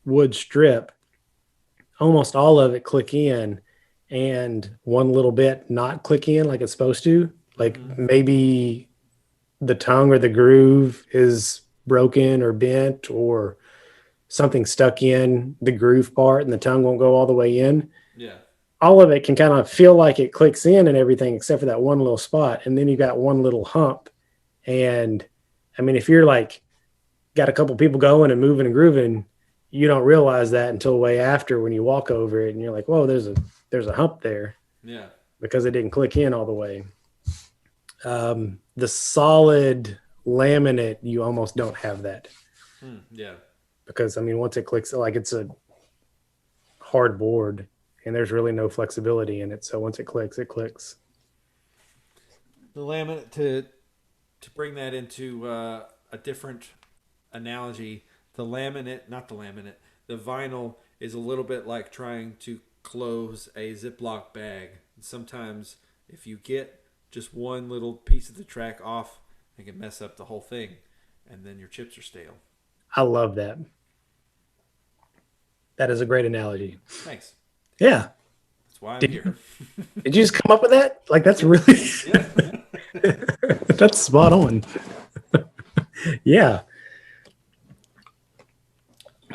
wood strip, almost all of it click in and one little bit not click in like it's supposed to. Like maybe the tongue or the groove is broken or bent or something stuck in the groove part and the tongue won't go all the way in. Yeah. All of it can kind of feel like it clicks in and everything except for that one little spot. And then you got one little hump. And I mean, if you're like got a couple people going and moving and grooving, you don't realize that until way after when you walk over it and you're like, whoa, there's a hump there. Yeah. Because it didn't click in all the way. The solid laminate, you almost don't have that. Yeah. Because I mean, once it clicks, like it's a hard board and there's really no flexibility in it. So once it clicks, it clicks. The laminate, to bring that into a different analogy, the vinyl is a little bit like trying to close a Ziploc bag. Sometimes if you get just one little piece of the track off, it can mess up the whole thing, and then your chips are stale. I love that. That is a great analogy. Thanks. Yeah. That's why I'm here. Did you just come up with that? Like, that's really, that's spot on. Yeah.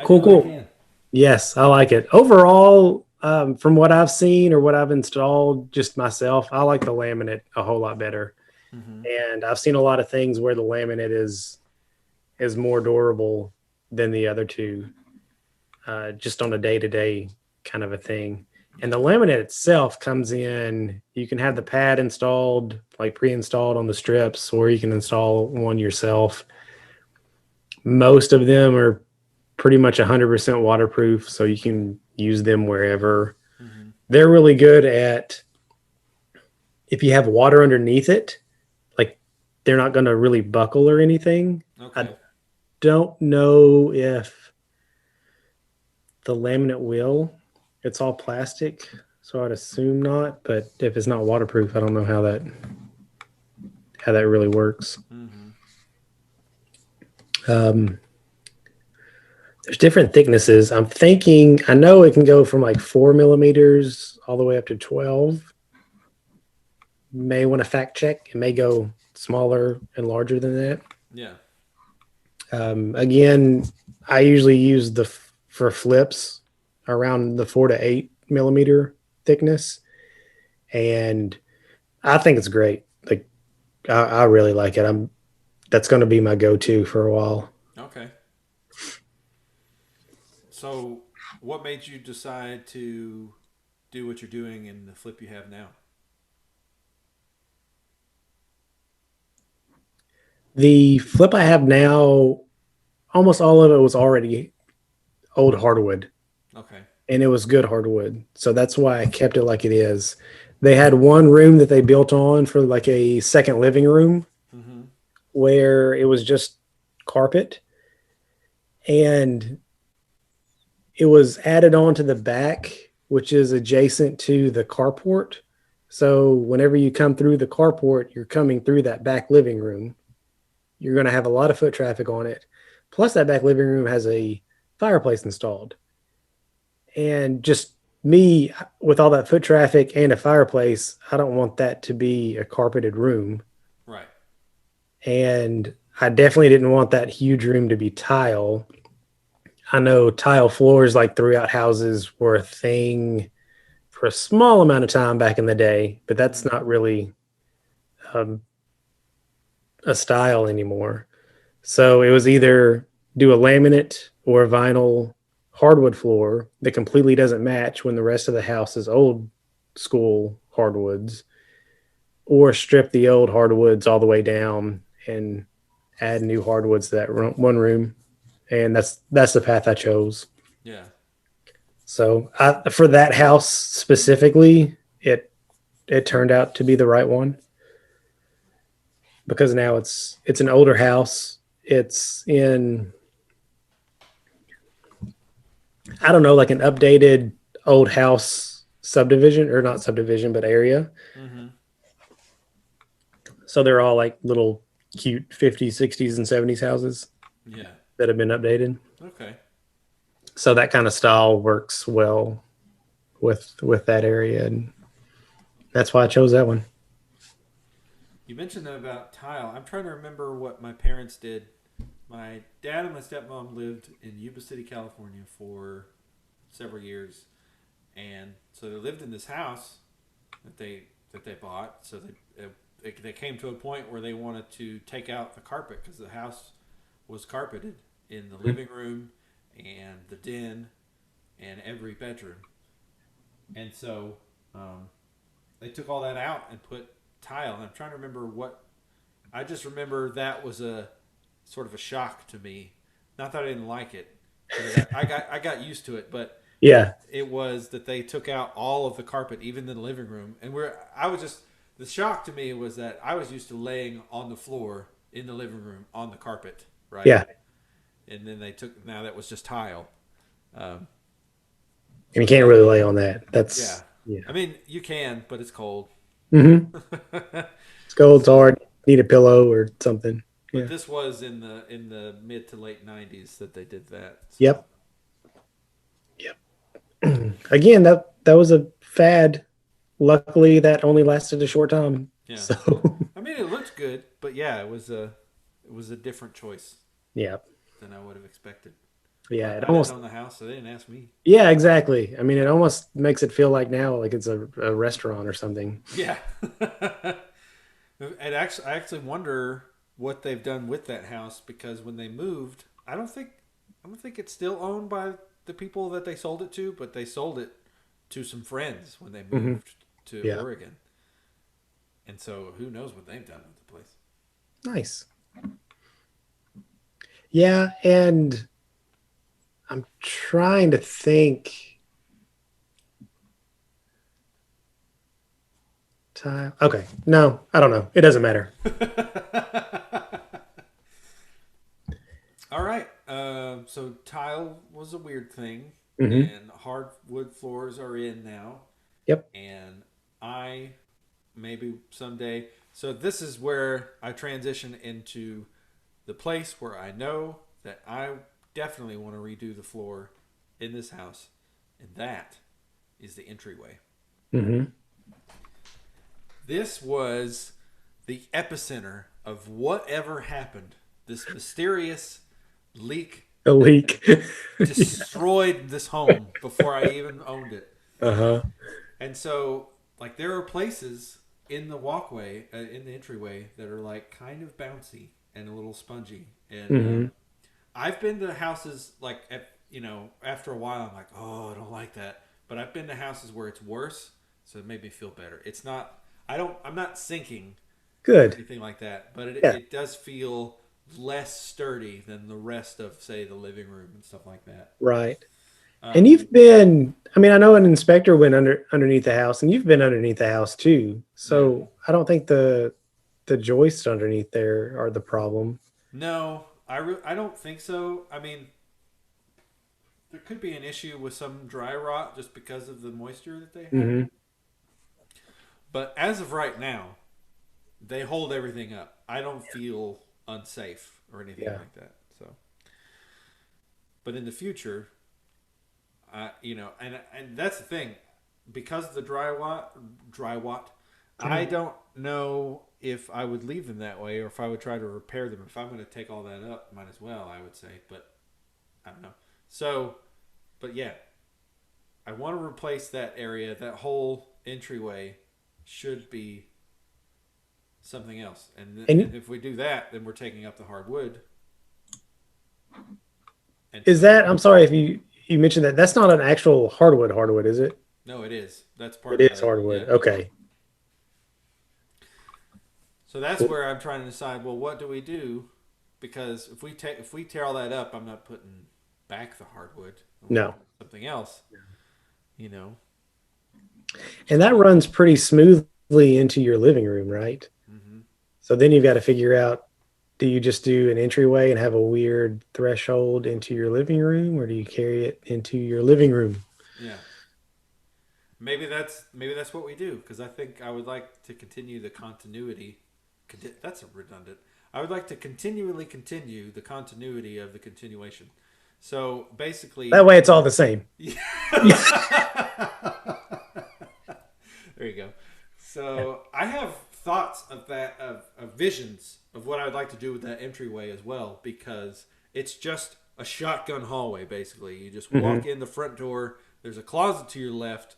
Cool. Yes, I like it. Overall, from what I've seen or what I've installed just myself, I like the laminate a whole lot better. Mm-hmm. And I've seen a lot of things where the laminate is more durable than the other two, just on a day-to-day kind of a thing. And the laminate itself comes in, you can have the pad installed, like pre-installed on the strips, or you can install one yourself. Most of them are pretty much 100% waterproof, so you can use them wherever. Mm-hmm. They're really good at, if you have water underneath it, like they're not going to really buckle or anything. Okay. I don't know if the laminate will. It's all plastic, so I'd assume not. But if it's not waterproof, I don't know how that really works. Mm-hmm. There's different thicknesses. I'm thinking, I know it can go from like 4 millimeters all the way up to 12. May want to fact check. It may go smaller and larger than that. Yeah. Again, I usually use for flips around the 4 to 8 millimeter thickness. And I think it's great. Like, I really like it. That's going to be my go-to for a while. Okay. So what made you decide to do what you're doing in the flip you have now? The flip I have now, almost all of it was already old hardwood. Okay. And it was good hardwood. So that's why I kept it like it is. They had one room that they built on for like a second living room, mm-hmm. where it was just carpet. And it was added on to the back, which is adjacent to the carport. So whenever you come through the carport, you're coming through that back living room. You're going to have a lot of foot traffic on it. Plus, that back living room has a fireplace installed. And just me, with all that foot traffic and a fireplace, I don't want that to be a carpeted room. Right. And I definitely didn't want that huge room to be tile. I know tile floors like throughout houses were a thing for a small amount of time back in the day, but that's not really a style anymore. So it was either do a laminate or a vinyl hardwood floor that completely doesn't match when the rest of the house is old school hardwoods, or strip the old hardwoods all the way down and add new hardwoods to that one room. And that's the path I chose. Yeah. So for that house specifically, it turned out to be the right one, because now it's an older house. It's in, I don't know, like an updated old house subdivision, or not subdivision, but area. Mm-hmm. So they're all like little cute 50s, 60s, and 70s houses. Yeah. That have been updated. Okay. So that kind of style works well with that area, and that's why I chose that one. You mentioned that about tile. I'm trying to remember what my parents did my dad and my stepmom lived in Yuba City, California for several years, and so they lived in this house that they bought. So they came to a point where they wanted to take out the carpet because the house was carpeted in the living room and the den and every bedroom, and so they took all that out and put tile. And I'm trying to remember what. I just remember that was a sort of a shock to me. Not that I didn't like it. I got used to it, but Yeah. it was that they took out all of the carpet, even in the living room. And I was just the shock to me was that I was used to laying on the floor in the living room on the carpet, right? Yeah. And then now that was just tile. And you can't really lay on that. Yeah. Yeah. I mean, you can, but it's cold. Mm-hmm. It's cold. It's hard. Need a pillow or something. But Yeah. this was in the mid to late '90s that they did that. So. Yep. Yep. Again, that was a fad. Luckily, that only lasted a short time. Yeah. So I mean, it looked good, but yeah, it was a different choice yeah. than I would have expected. Yeah. But It I didn't almost. own the house, so they didn't ask me. Yeah. Exactly. I mean, it almost makes it feel like now, like it's a restaurant or something. Yeah. I actually wonder what they've done with that house because when they moved, I don't think it's still owned by the people that they sold it to, but they sold it to some friends when they Mm-hmm. moved to Yeah. Oregon. And so who knows what they've done with the place. Nice. Yeah, and I'm trying to think. Time. Okay. No, I don't know. It doesn't matter. All right. So tile was a weird thing, Hmm. and hardwood floors are in now. Yep. And I maybe someday. So this is where I transition into the place where I know that I definitely want to redo the floor in this house, and that is the entryway. Hmm. This was the epicenter of whatever happened. This mysterious leak A leak. destroyed this home before I even owned it. Uh-huh. And so, like, there are places in the walkway, in the entryway, that are like kind of bouncy and a little spongy. And Hmm. I've been to houses like, after a while, I'm like, oh, I don't like that. But I've been to houses where it's worse, so it made me feel better. It's not. I'm not sinking or Good. anything like that, but Yeah. it does feel less sturdy than the rest of, say, the living room and stuff like that. Right. And Um, you've been, I mean, I know an inspector went underneath the house and you've been underneath the house too. yeah. So I don't think the joists underneath there are the problem. No, I don't think so. I mean, there could be an issue with some dry rot just because of the moisture that they have. Hmm. But as of right now, they hold everything up. I don't feel unsafe or anything Yeah. like that. So, but in the future, and that's the thing, because of the dry rot, I don't know if I would leave them that way or if I would try to repair them. If I'm going to take all that up, might as well, I would say, but I don't know. So, but yeah, I want to replace that area. That whole entryway should be something else. And And if we do that, then we're taking up the hardwood. And is so, that, I'm sorry if you mentioned that. That's not an actual hardwood, is it? no, it is. That's It part of is the, hardwood. yeah. Okay. So that's Cool. where I'm trying to decide. Well, what do we do? Because if we tear all that up, I'm not putting back the hardwood. I'm No. putting something else. You know. And that runs pretty smoothly into your living room, right? Hmm. So then you've got to figure out, do you just do an entryway and have a weird threshold into your living room, or do you carry it into your living room? Yeah. Maybe that's what we do because I think I would like to continue the continuity. That's a redundant. I would like to continually continue the continuity of the continuation. So basically, That way it's all the same. yeah. There you go. So I have thoughts of that of visions of what I'd like to do with that entryway as well, because it's just a shotgun hallway basically. You just walk in the front door. There's a closet to your left,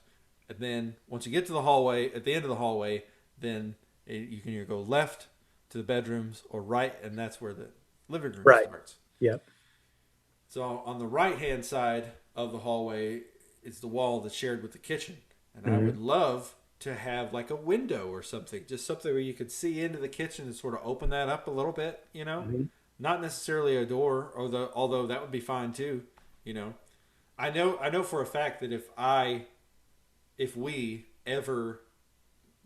and then once you get to the hallway, at the end of the hallway, then you can either go left to the bedrooms or right, and that's where the living room starts. Yep. So on the right-hand side of the hallway is the wall that's shared with the kitchen. And I would love to have like a window or something, just something where you could see into the kitchen and sort of open that up a little bit, you know? Not necessarily a door, although that would be fine too, you know? I know for a fact that if we ever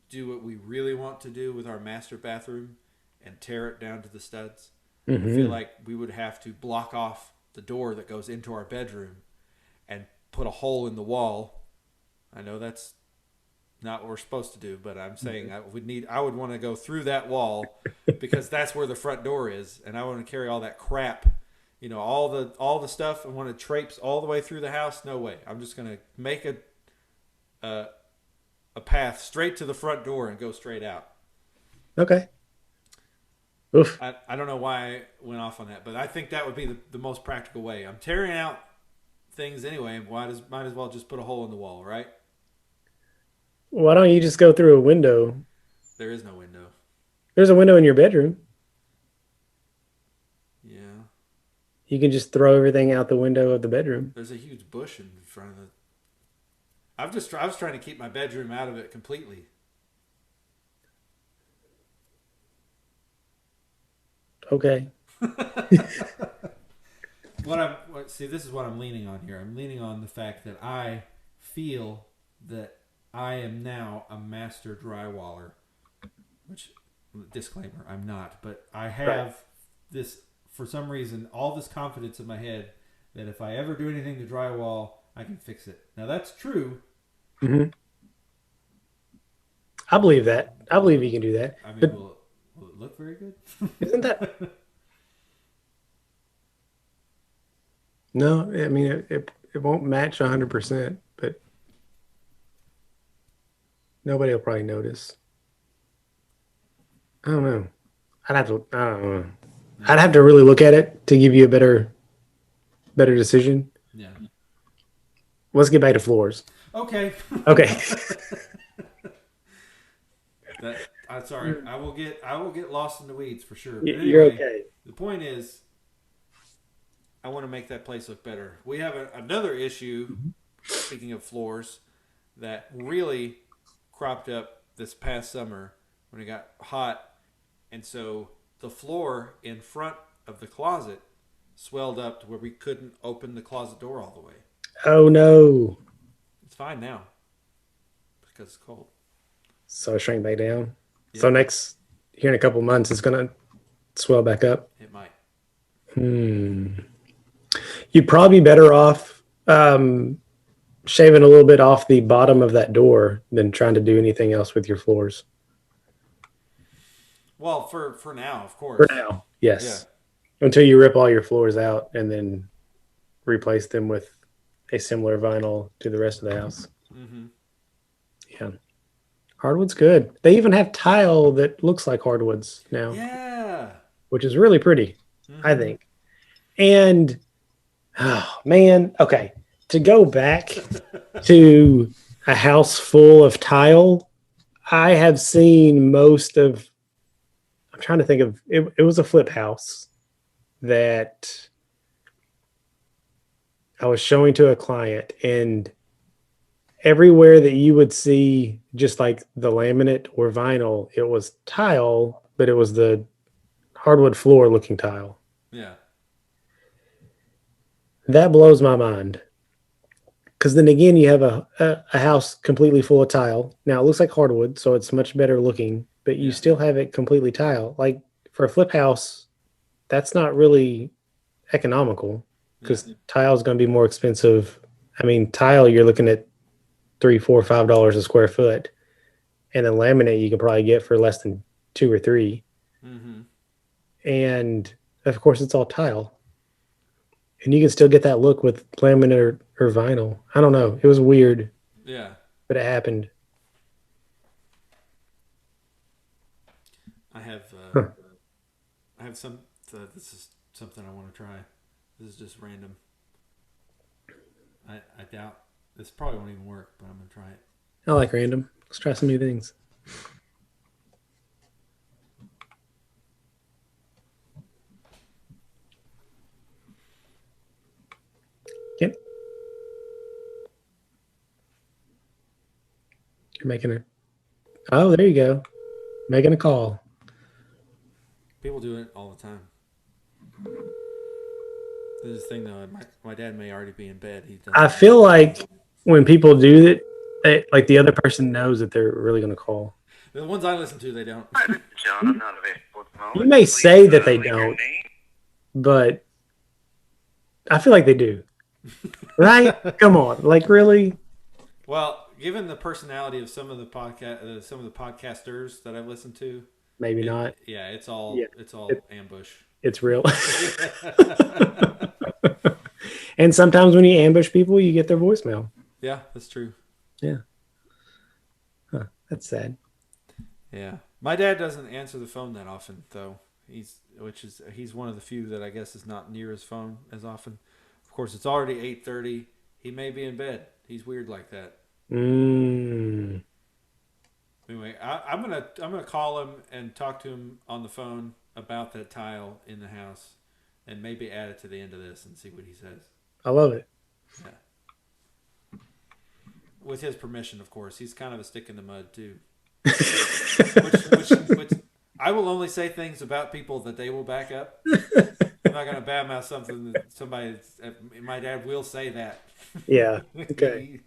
do what we really want to do with our master bathroom and tear it down to the studs, I feel like we would have to block off the door that goes into our bedroom and put a hole in the wall. I know that's not what we're supposed to do, but I'm saying I would want to go through that wall because that's where the front door is, and I want to carry all that crap, you know, all the stuff. I want to traipse all the way through the house. No way. I'm just going to make a path straight to the front door and go straight out. Okay. Oof. I don't know why I went off on that, but I think that would be the most practical way. I'm tearing out things anyway. Might as well just put a hole in the wall, right? Why don't you just go through a window? There is no window. There's a window in your bedroom. Yeah. You can just throw everything out the window of the bedroom. There's a huge bush in front of the... I was trying to keep my bedroom out of it completely. Okay. See, this is what I'm leaning on here. I'm leaning on the fact that I feel that I am now a master drywaller, which, disclaimer, I'm not, but I have this, for some reason, all this confidence in my head that if I ever do anything to drywall, I can fix it. Now that's true. I believe that. I believe you can do that. I mean, but will it look very good? isn't that? No, I mean it won't match 100%, but nobody will probably notice. I don't know. I don't know. I'd have to really look at it to give you a better decision. Yeah. Let's get back to floors. Okay. Okay. I'm sorry. I will get lost in the weeds for sure. But You're anyway, okay. The point is, I want to make that place look better. We have another issue, speaking of floors, that really cropped up this past summer when it got hot. And so the floor in front of the closet swelled up to where we couldn't open the closet door all the way. Oh no. It's fine now because it's cold. So it shrank back down. Yeah. So here in a couple months, it's going to swell back up. It might. You'd probably be better off shaving a little bit off the bottom of that door than trying to do anything else with your floors. Well, for now, of course. For now, yes. Yeah. Until you rip all your floors out and then replace them with a similar vinyl to the rest of the house. Yeah. Hardwood's good. They even have tile that looks like hardwoods now. Yeah. Which is really pretty, I think. And, oh, man, okay. To go back to a house full of tile, I have seen most of, I'm trying to think of, it was a flip house that I was showing to a client, and everywhere that you would see just like the laminate or vinyl, it was tile, but it was the hardwood floor looking tile. Yeah. That blows my mind. Because then again, you have a house completely full of tile. Now it looks like hardwood, so it's much better looking, but you still have it completely tile. Like for a flip house, that's not really economical because tile is going to be more expensive. I mean, tile, you're looking at $3, $4, $5 a square foot, and then laminate you can probably get for less than $2 or $3. And of course, it's all tile. And you can still get that look with laminate or vinyl. I don't know. It was weird. Yeah. But it happened. had some. This is something I want to try. This is just random. I doubt this probably won't even work, but I'm gonna try it. I like random. Let's try some new things. Yep. You're making a. Oh, there you go. Making a call. People do it all the time. There's this thing though. My dad may already be in bed. He doesn't. I feel like when people do it, like the other person knows that they're really going to call. The ones I listen to, they don't. Hi, this is John. I'm not available at the moment. You may Please, say that they leave your don't, name. but I feel like they do. Right? Come on. Like, really? Well, given the personality of some of the podcasters that I've listened to, Maybe not. Yeah, it's all ambush. It's real. And sometimes when you ambush people, you get their voicemail. Yeah, that's true. Yeah. Huh. That's sad. Yeah, my dad doesn't answer the phone that often, though. He's one of the few that I guess is not near his phone as often. Of course, it's already 8:30. He may be in bed. He's weird like that. Mm. Anyway, I'm gonna call him and talk to him on the phone about that tile in the house, and maybe add it to the end of this and see what he says. I love it. Yeah. With his permission, of course. He's kind of a stick in the mud too. which I will only say things about people that they will back up. I'm not gonna badmouth something that somebody. My dad will say that. Yeah. Okay.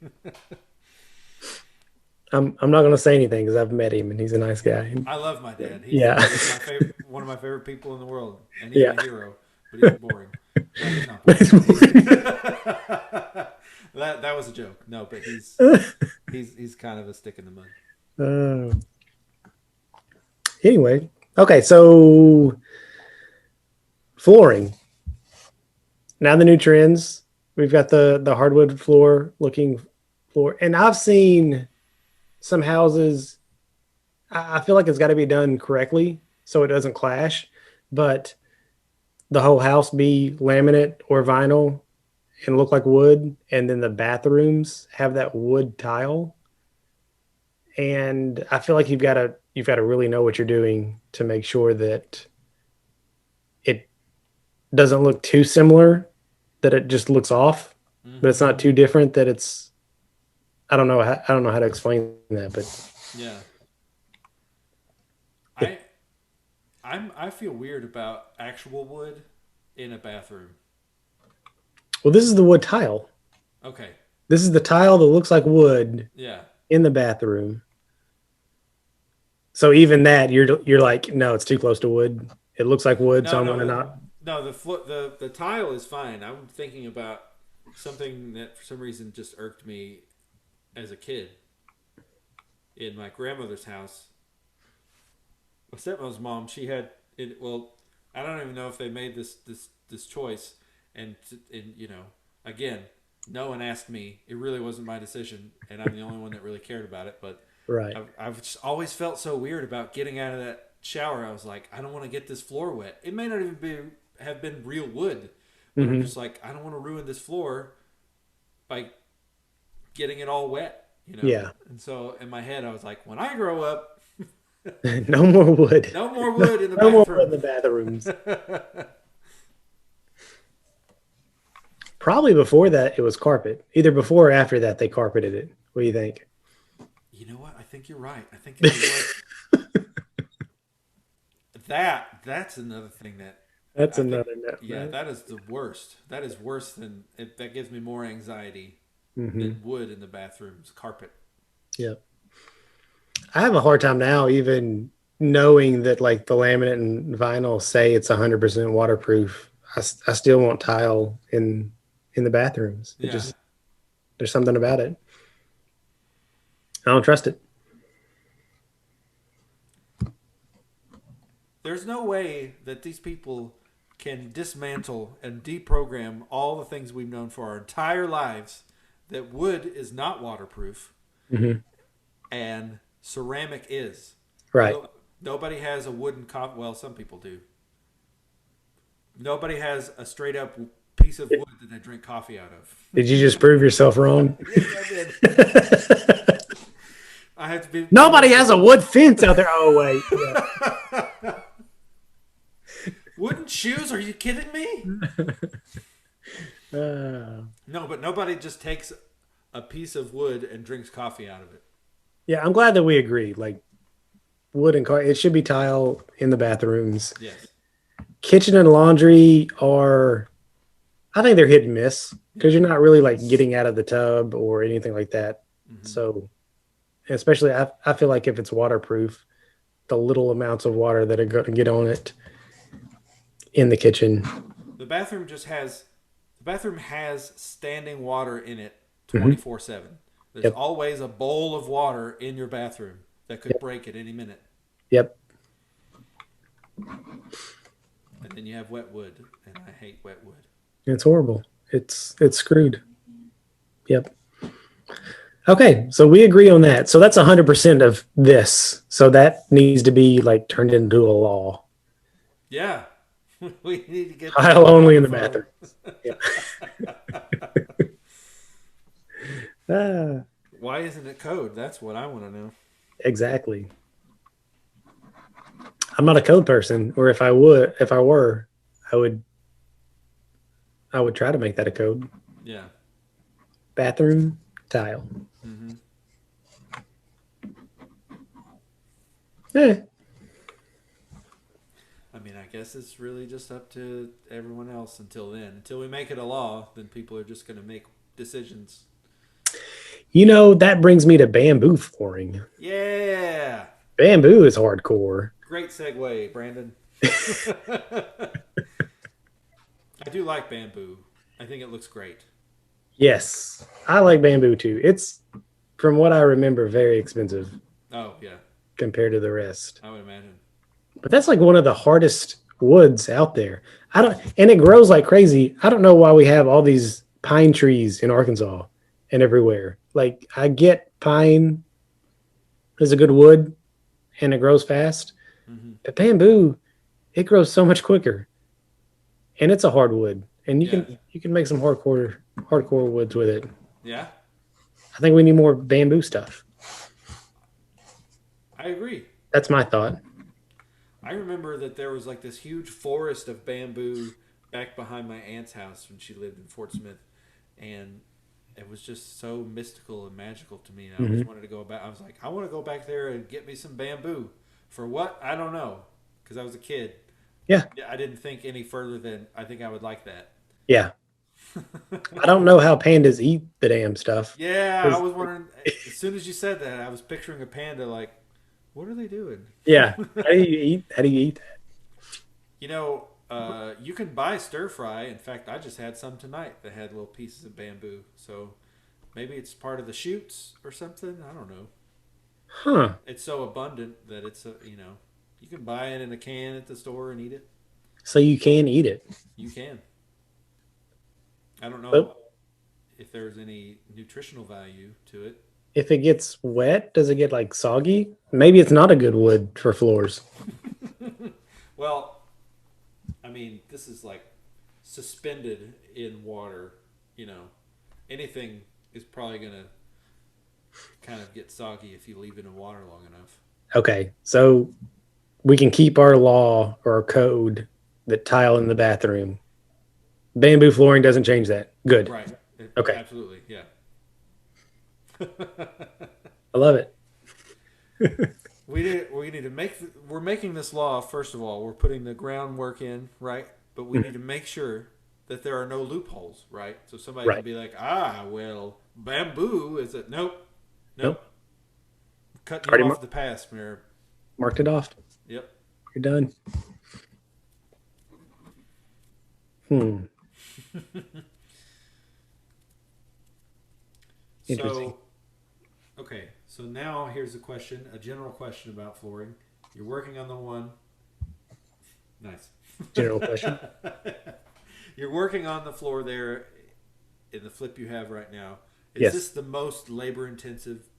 I'm not gonna say anything because I've met him and he's a nice guy. I love my dad. He's one of my favorite people in the world, and he's a hero. But he's boring. No, he's not boring. that was a joke. No, but he's kind of a stick in the mud. Anyway, okay, so flooring. Now the new trends. We've got the hardwood looking floor, and I've seen some houses. I feel like it's got to be done correctly so it doesn't clash, but the whole house be laminate or vinyl and look like wood, and then the bathrooms have that wood tile. And I feel like you've got to really know what you're doing to make sure that it doesn't look too similar, that it just looks off, but it's not too different that it's. I don't know how to explain that, but yeah. I feel weird about actual wood in a bathroom. Well, this is the wood tile. Okay. This is the tile that looks like wood. Yeah. In the bathroom. So even that, you're like, no, it's too close to wood. It looks like wood, so I'm gonna not. No, the tile is fine. I'm thinking about something that for some reason just irked me as a kid. In my grandmother's house, my stepmom's mom, she had it. Well, I don't even know if they made this choice, and again, no one asked me. It really wasn't my decision, and I'm the only one that really cared about it. But right, I've just always felt so weird about getting out of that shower. I was like, I don't want to get this floor wet. It may not even have been real wood, but I'm just like, I don't want to ruin this floor by getting it all wet. Yeah. And so in my head, I was like, when I grow up, no more wood. No more wood in the no bathroom. more wood in the bathrooms. Probably before that, it was carpet. Either before or after that, they carpeted it. What do you think? You know what? I think you're right. I think it was that's another thing that. That's another. Yeah, that is the worst. That is worse than that. Gives me more anxiety than wood in the bathrooms. Carpet. Yeah. I have a hard time now even knowing that like the laminate and vinyl say it's 100% waterproof. I still want tile in the bathrooms. There's something about it. I don't trust it. There's no way that these people can dismantle and deprogram all the things we've known for our entire lives, that wood is not waterproof and ceramic is. Right. Nobody has a wooden well, some people do. Nobody has a straight up piece of wood that they drink coffee out of. Did you just prove yourself wrong? Yes, I did. I have to be. Nobody has a wood fence out there. Oh, wait. Yeah. Wooden shoes? Are you kidding me? No, but nobody just takes a piece of wood and drinks coffee out of it. Yeah, I'm glad that we agree. Like, wood and car, it should be tile in the bathrooms. Yes. Kitchen and laundry are, I think they're hit and miss because you're not really like getting out of the tub or anything like that. Mm-hmm. So, especially, I feel like if it's waterproof, the little amounts of water that are going to get on it in the kitchen. The bathroom has standing water in it 24/7. There's always a bowl of water in your bathroom that could break at any minute. Yep. And then you have wet wood, and I hate wet wood. It's horrible. It's screwed. Yep. Okay, so we agree on that. So that's 100% of this. So that needs to be like turned into a law. Yeah. We need to get Tile only in the bathroom. Yeah. Why isn't it code? That's what I want to know. Exactly. I'm not a code person, or if I were, I would try to make that a code. Yeah. Bathroom tile. Mm-hmm. Eh. I mean, I guess it's really just up to everyone else until then. Until we make it a law, then people are just going to make decisions. You know, that brings me to bamboo flooring. Yeah. Bamboo is hardcore. Great segue, Brandon. I do like bamboo. I think it looks great. Yes, I like bamboo too. It's, from what I remember, very expensive. Oh, yeah. Compared to the rest. I would imagine. But that's like one of the hardest woods out there. And it grows like crazy. I don't know why we have all these pine trees in Arkansas and everywhere. Like, I get pine is a good wood and it grows fast. Mm-hmm. But bamboo, it grows so much quicker. And it's a hardwood. And you can make some hardcore woods with it. Yeah. I think we need more bamboo stuff. I agree. That's my thought. I remember that there was like this huge forest of bamboo back behind my aunt's house when she lived in Fort Smith, and it was just so mystical and magical to me. And I always wanted to go back. I was like, I want to go back there and get me some bamboo. For what? I don't know, because I was a kid. Yeah. I didn't think any further than I think I would like that. Yeah. I don't know how pandas eat the damn stuff. Yeah, I was wondering. As soon as you said that, I was picturing a panda like, what are they doing? Yeah. How do you eat that? You know, you can buy stir fry. In fact, I just had some tonight that had little pieces of bamboo. So maybe it's part of the shoots or something. I don't know. Huh. It's so abundant that it's, you can buy it in a can at the store and eat it. So you can eat it. You can. I don't know if there's any nutritional value to it. If it gets wet, does it get like soggy? Maybe it's not a good wood for floors. Well, I mean, this is like suspended in water. Anything is probably going to kind of get soggy if you leave it in water long enough. Okay, so we can keep our law or our code that tile in the bathroom. Bamboo flooring doesn't change that. Good. Right. Okay. Absolutely. Yeah. I love it. We need to we're making this law. First of all, we're putting the groundwork in, right? But we need to make sure that there are no loopholes, right? So somebody can be like, well, bamboo is it? Nope. Cutting you off the pass, Mayor. Marked it off. Yep. You're done. Interesting. So now here's a general question about flooring. You're working on the one. Nice. General question. You're working on the floor there in the flip you have right now. Is this the most labor-intensive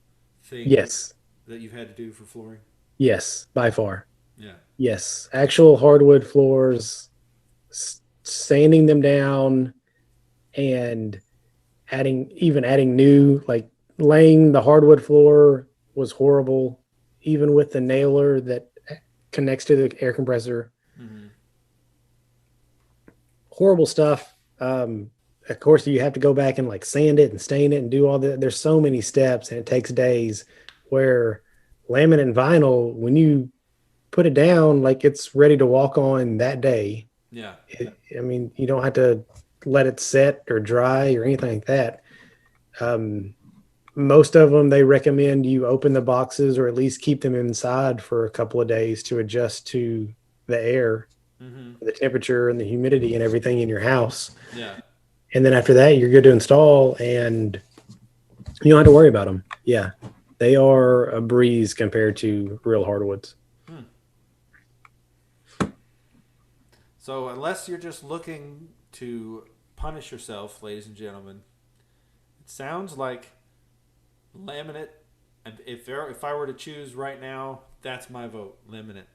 thing that you've had to do for flooring? Yes, by far. Yeah. Yes. Actual hardwood floors sanding them down and adding new, like laying the hardwood floor was horrible, even with the nailer that connects to the air compressor. Mm-hmm. Horrible stuff. Of course, you have to go back and like sand it and stain it and do all that. There's so many steps and it takes days. Where laminate and vinyl, when you put it down, like it's ready to walk on that day. Yeah. I mean, you don't have to let it set or dry or anything like that. Most of them, they recommend you open the boxes or at least keep them inside for a couple of days to adjust to the air, Mm-hmm. the temperature, and the humidity and everything in your house. Yeah. And then after that, you're good to install and you don't have to worry about them. Yeah, they are a breeze compared to real hardwoods. So unless you're just looking to punish yourself, ladies and gentlemen, it sounds like laminate. And if I were to choose right now, that's my vote. Laminate.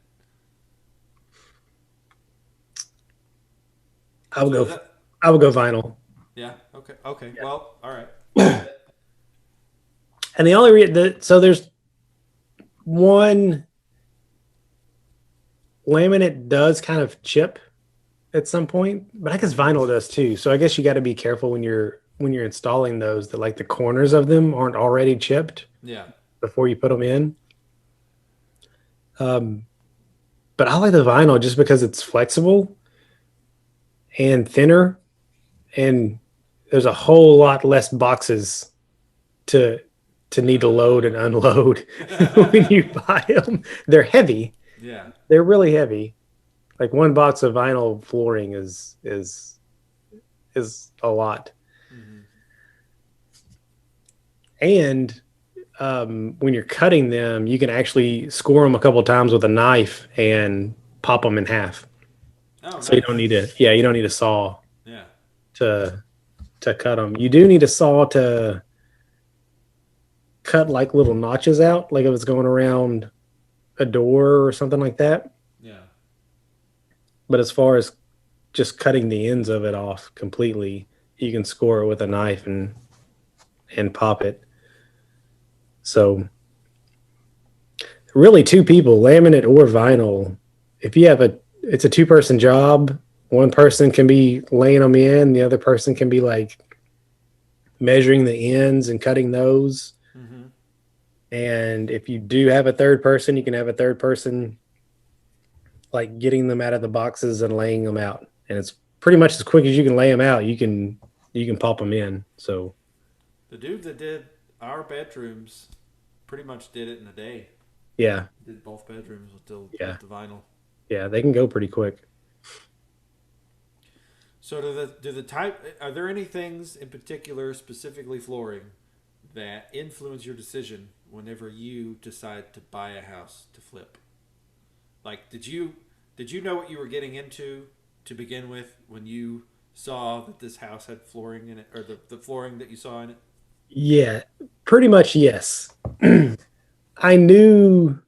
I would So go. I would go vinyl. Yeah. Okay. Okay. Yeah. Well. All right. And the only so there's one laminate does kind of chip at some point, but I guess vinyl does too. So I guess you got to be careful when you're installing those that like the corners of them aren't already chipped Yeah. before you put them in. But I like the vinyl just because it's flexible and thinner, and there's a whole lot less boxes to need to load and unload when you buy them. They're heavy. Yeah. They're really heavy. Like one box of vinyl flooring is a lot. Mm-hmm. And when you're cutting them, you can actually score them a couple times with a knife and pop them in half. Oh, So you nice. don't need to. Yeah, you don't need a saw Yeah. to cut them. You do need a saw to cut like little notches out, like if it's going around a door or something like that. Yeah. But as far as just cutting the ends of it off completely, you can score it with a knife and pop it. So really two people, laminate or vinyl. If you have it's a two-person job. One person can be laying them in, the other person can be like measuring the ends and cutting those. Mm-hmm. And if you do have a third person, you can have a third person like getting them out of the boxes and laying them out. And it's pretty much as quick as you can lay them out, you can pop them in. So The dude that did our bedrooms pretty much did it in a day. yeah, Did both bedrooms with the vinyl. yeah, they can go pretty quick. So are there any things in particular, specifically flooring, that influence your decision whenever you decide to buy a house to flip? Like, did you know what you were getting into to begin with when you saw that this house had flooring in it, or the flooring that you saw in it? Yeah, pretty much yes. I knew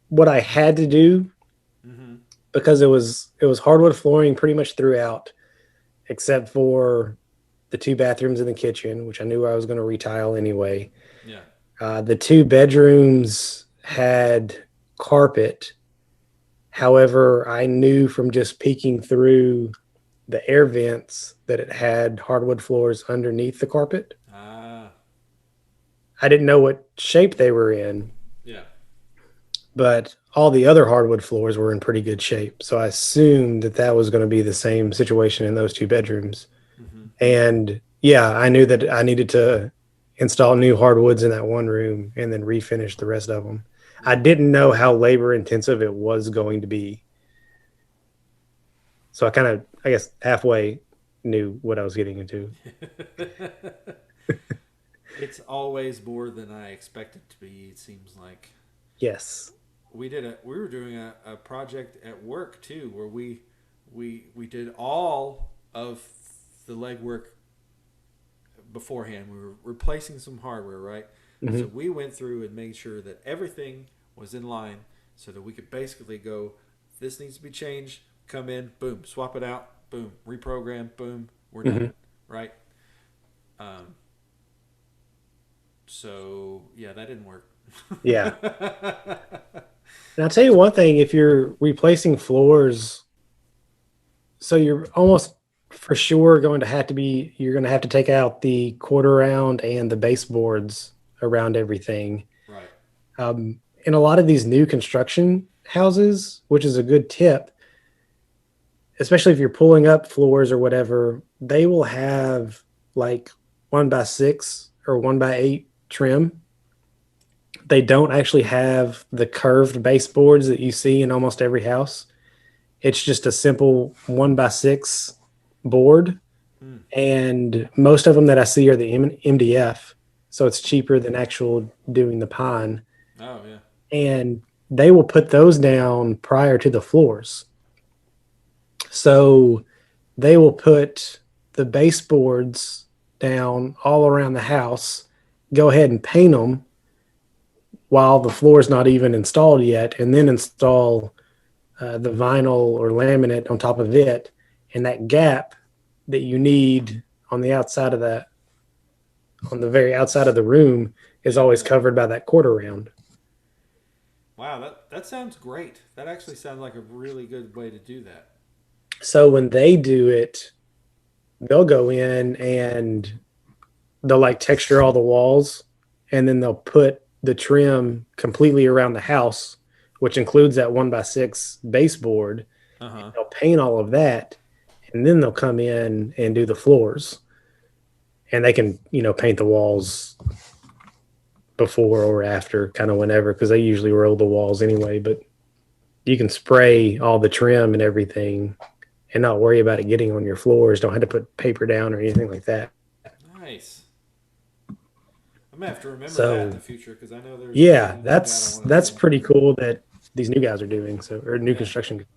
what I had to do Mm-hmm. because it was hardwood flooring pretty much throughout, except for the two bathrooms in the kitchen, which I knew I was going to retile anyway. Yeah. The two bedrooms had carpet. However, I knew from just peeking through the air vents that it had hardwood floors underneath the carpet. Ah. I didn't know what shape they were in, Yeah. but all the other hardwood floors were in pretty good shape. So I assumed that was going to be the same situation in those two bedrooms. Mm-hmm. And yeah, I knew that I needed to install new hardwoods in that one room and then refinish the rest of them. I didn't know how labor intensive it was going to be. So I kind of, I guess, halfway knew what I was getting into. It's always more than I expect it to be, it seems like. Yes. We were doing a project at work too, where we did all of the legwork beforehand. We were replacing some hardware, right? Mm-hmm. So we went through and made sure that everything was in line so that we could basically go, this needs to be changed, come in, boom, swap it out, boom, reprogram, boom, we're Hmm. done, right? Um, so yeah, that didn't work. Yeah. And I'll tell you one thing, if you're replacing floors, so you're almost for sure going to have to be, you're going to have to take out the quarter round and the baseboards around everything. Right. In a lot of these new construction houses, which is a good tip, especially if you're pulling up floors or whatever, they will have like 1x6 or 1x8 trim. They don't actually have the curved baseboards that you see in almost every house. It's just a simple 1x6 board. Mm. And most of them that I see are the MDF. So it's cheaper than actual doing the pine. Oh yeah. And they will put those down prior to the floors. So they will put the baseboards down all around the house, go ahead and paint them while the floor is not even installed yet, and then install the vinyl or laminate on top of it. And that gap that you need on the outside of that, on the very outside of the room, is always covered by that quarter round. Wow, that sounds great. That actually sounds like a really good way to do that. So when they do it, they'll go in and they'll like texture all the walls, and then they'll put the trim completely around the house, which includes that 1x6 baseboard. Uh huh. They'll paint all of that, and then they'll come in and do the floors. And they can, paint the walls before or after, kind of whenever, because they usually roll the walls anyway. But you can spray all the trim and everything and not worry about it getting on your floors. Don't have to put paper down or anything like that. Nice. I'm gonna have to remember that in So the future because I know there's yeah, something like that I that's want to that's do. pretty cool that these new guys are doing. So, or new Yeah. construction guys.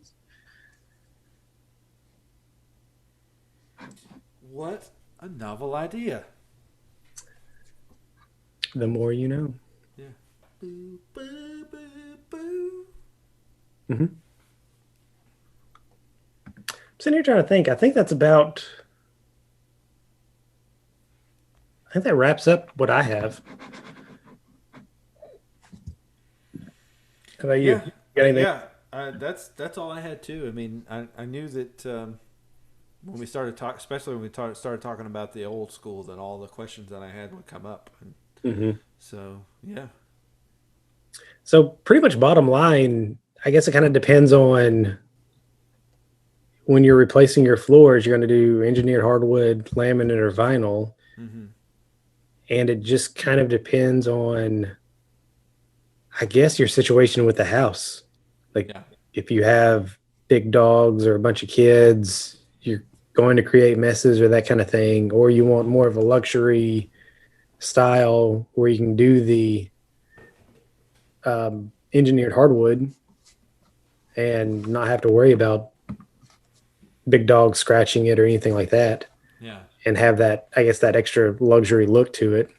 What a novel idea. The more you know. Yeah. Boo, boo, boo, boo. Mm-hmm. I'm sitting here trying to think. I think that's about. I think that wraps up what I have. How about you? Yeah. You got anything? Yeah. That's all I had too. I mean, I knew that when we started talking, especially when we started talking about the old school, that all the questions that I had would come up. And Mm-hmm. so yeah. So pretty much bottom line, I guess it kind of depends on when you're replacing your floors, you're going to do engineered hardwood, laminate, or vinyl. Mm-hmm. And it just kind of depends on, I guess, your situation with the house. Like Yeah. if you have big dogs or a bunch of kids, you're going to create messes or that kind of thing, or you want more of a luxury style where you can do the engineered hardwood and not have to worry about big dogs scratching it or anything like that, Yeah. and have that, I guess, that extra luxury look to it.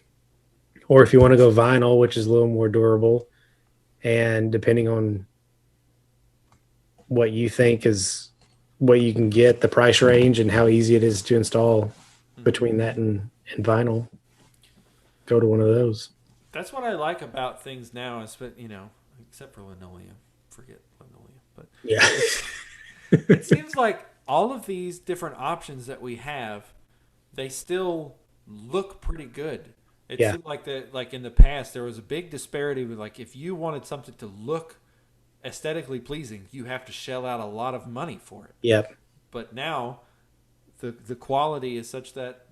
Or if you want to go vinyl, which is a little more durable, and depending on what you think is what you can get, the price range, and how easy it is to install Mm-hmm. between that and vinyl, go to one of those. That's what I like about things now, is, but except for linoleum, forget linoleum, but Yeah. it seems like all of these different options that we have, they still look pretty good. It Yeah. seemed like that, like in the past, there was a big disparity with, like, if you wanted something to look aesthetically pleasing, you have to shell out a lot of money for it. Yep. But now, the quality is such that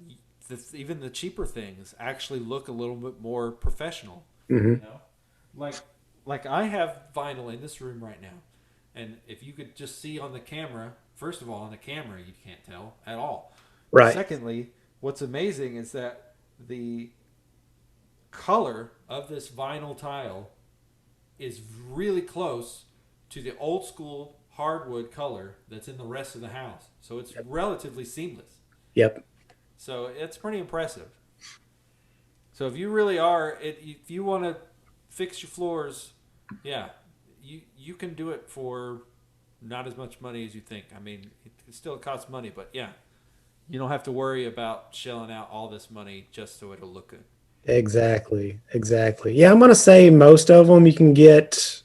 even the cheaper things actually look a little bit more professional. Hmm. You know, like I have vinyl in this room right now, and if you could just see on the camera, first of all, on the camera you can't tell at all. Right. Secondly, what's amazing is that the color of this vinyl tile is really close to the old school hardwood color that's in the rest of the house. So it's relatively seamless. Yep. So it's pretty impressive. So if you really are, if you want to fix your floors, yeah, you can do it for not as much money as you think. I mean, it still costs money, but yeah, you don't have to worry about shelling out all this money just so it'll look good. Exactly. Yeah, I'm gonna say most of them you can get.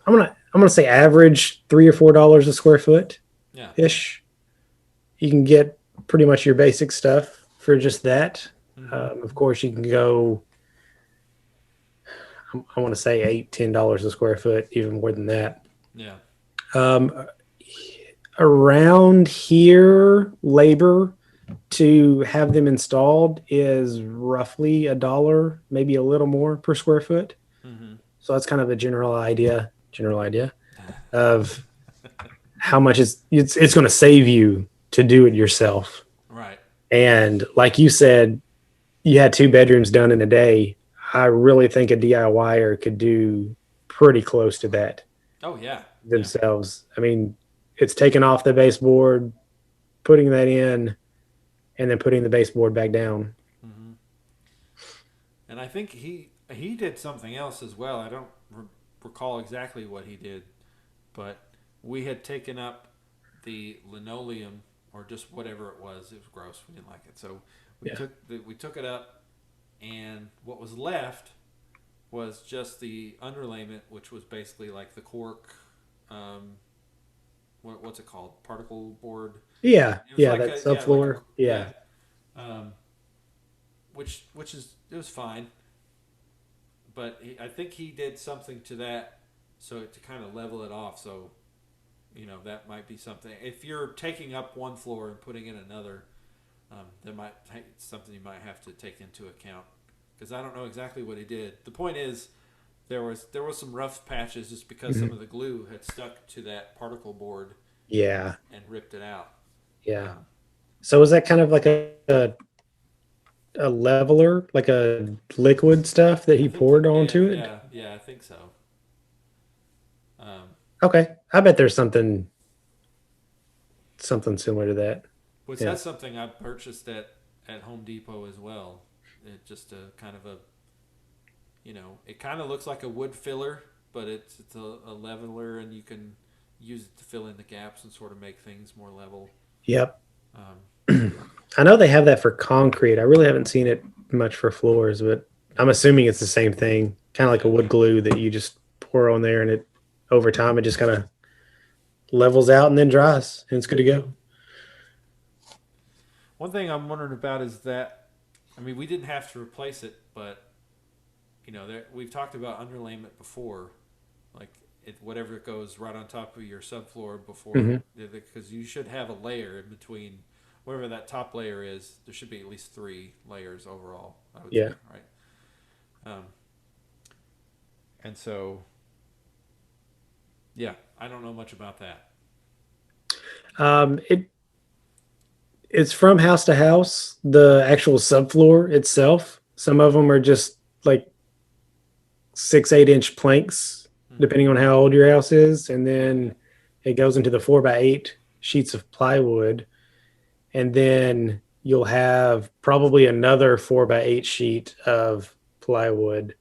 I'm gonna say average $3 or $4 a square foot Yeah. ish. You can get pretty much your basic stuff for just that. Of course, you can go. I want to say $8, $10 a square foot, even more than that. Yeah. Um, Around here, labor to have them installed is roughly $1, maybe a little more per square foot. Mm-hmm. So that's kind of a general idea of how much it's going to save you to do it yourself. Right. And like you said, you had 2 bedrooms done in a day. I really think a DIYer could do pretty close to that Oh yeah. themselves. I mean, it's taking off the baseboard, putting that in, and then putting the baseboard back down. Mm-hmm. And I think he did something else as well. I don't recall exactly what he did, but we had taken up the linoleum or just whatever it was. It was gross. We didn't like it, so we took it up, and what was left was just the underlayment, which was basically like the cork. What's it called? Particle board. Yeah, Like that subfloor. Which is it was fine, but I think he did something to that so to kind of level it off. So, that might be something. If you're taking up one floor and putting in another, something you might have to take into account, because I don't know exactly what he did. The point is, there was some rough patches just because some of the glue had stuck to that particle board. Yeah. And ripped it out. Yeah. So is that kind of like a leveler, like a liquid stuff that he poured onto it? Yeah, I think so. Okay. I bet there's something similar to that. Which that's something I purchased at Home Depot as well. It just a kind of a, it kind of looks like a wood filler, but it's a leveler, and you can use it to fill in the gaps and sort of make things more level. Yep. I know they have that for concrete. I really haven't seen it much for floors, but I'm assuming it's the same thing, kind of like a wood glue that you just pour on there, and it over time it just kind of levels out and then dries, and it's good to go. One thing I'm wondering about is that, I mean, we didn't have to replace it, but we've talked about underlayment before, like whatever it goes right on top of your subfloor before, because you should have a layer in between whatever that top layer is. There should be at least 3 layers overall, I would say, right? And so, yeah, I don't know much about that. It's from house to house. The actual subfloor itself, some of them are just like 6-8 inch planks, depending on how old your house is, and then it goes into the 4x8 sheets of plywood, and then you'll have probably another 4x8 sheet of plywood.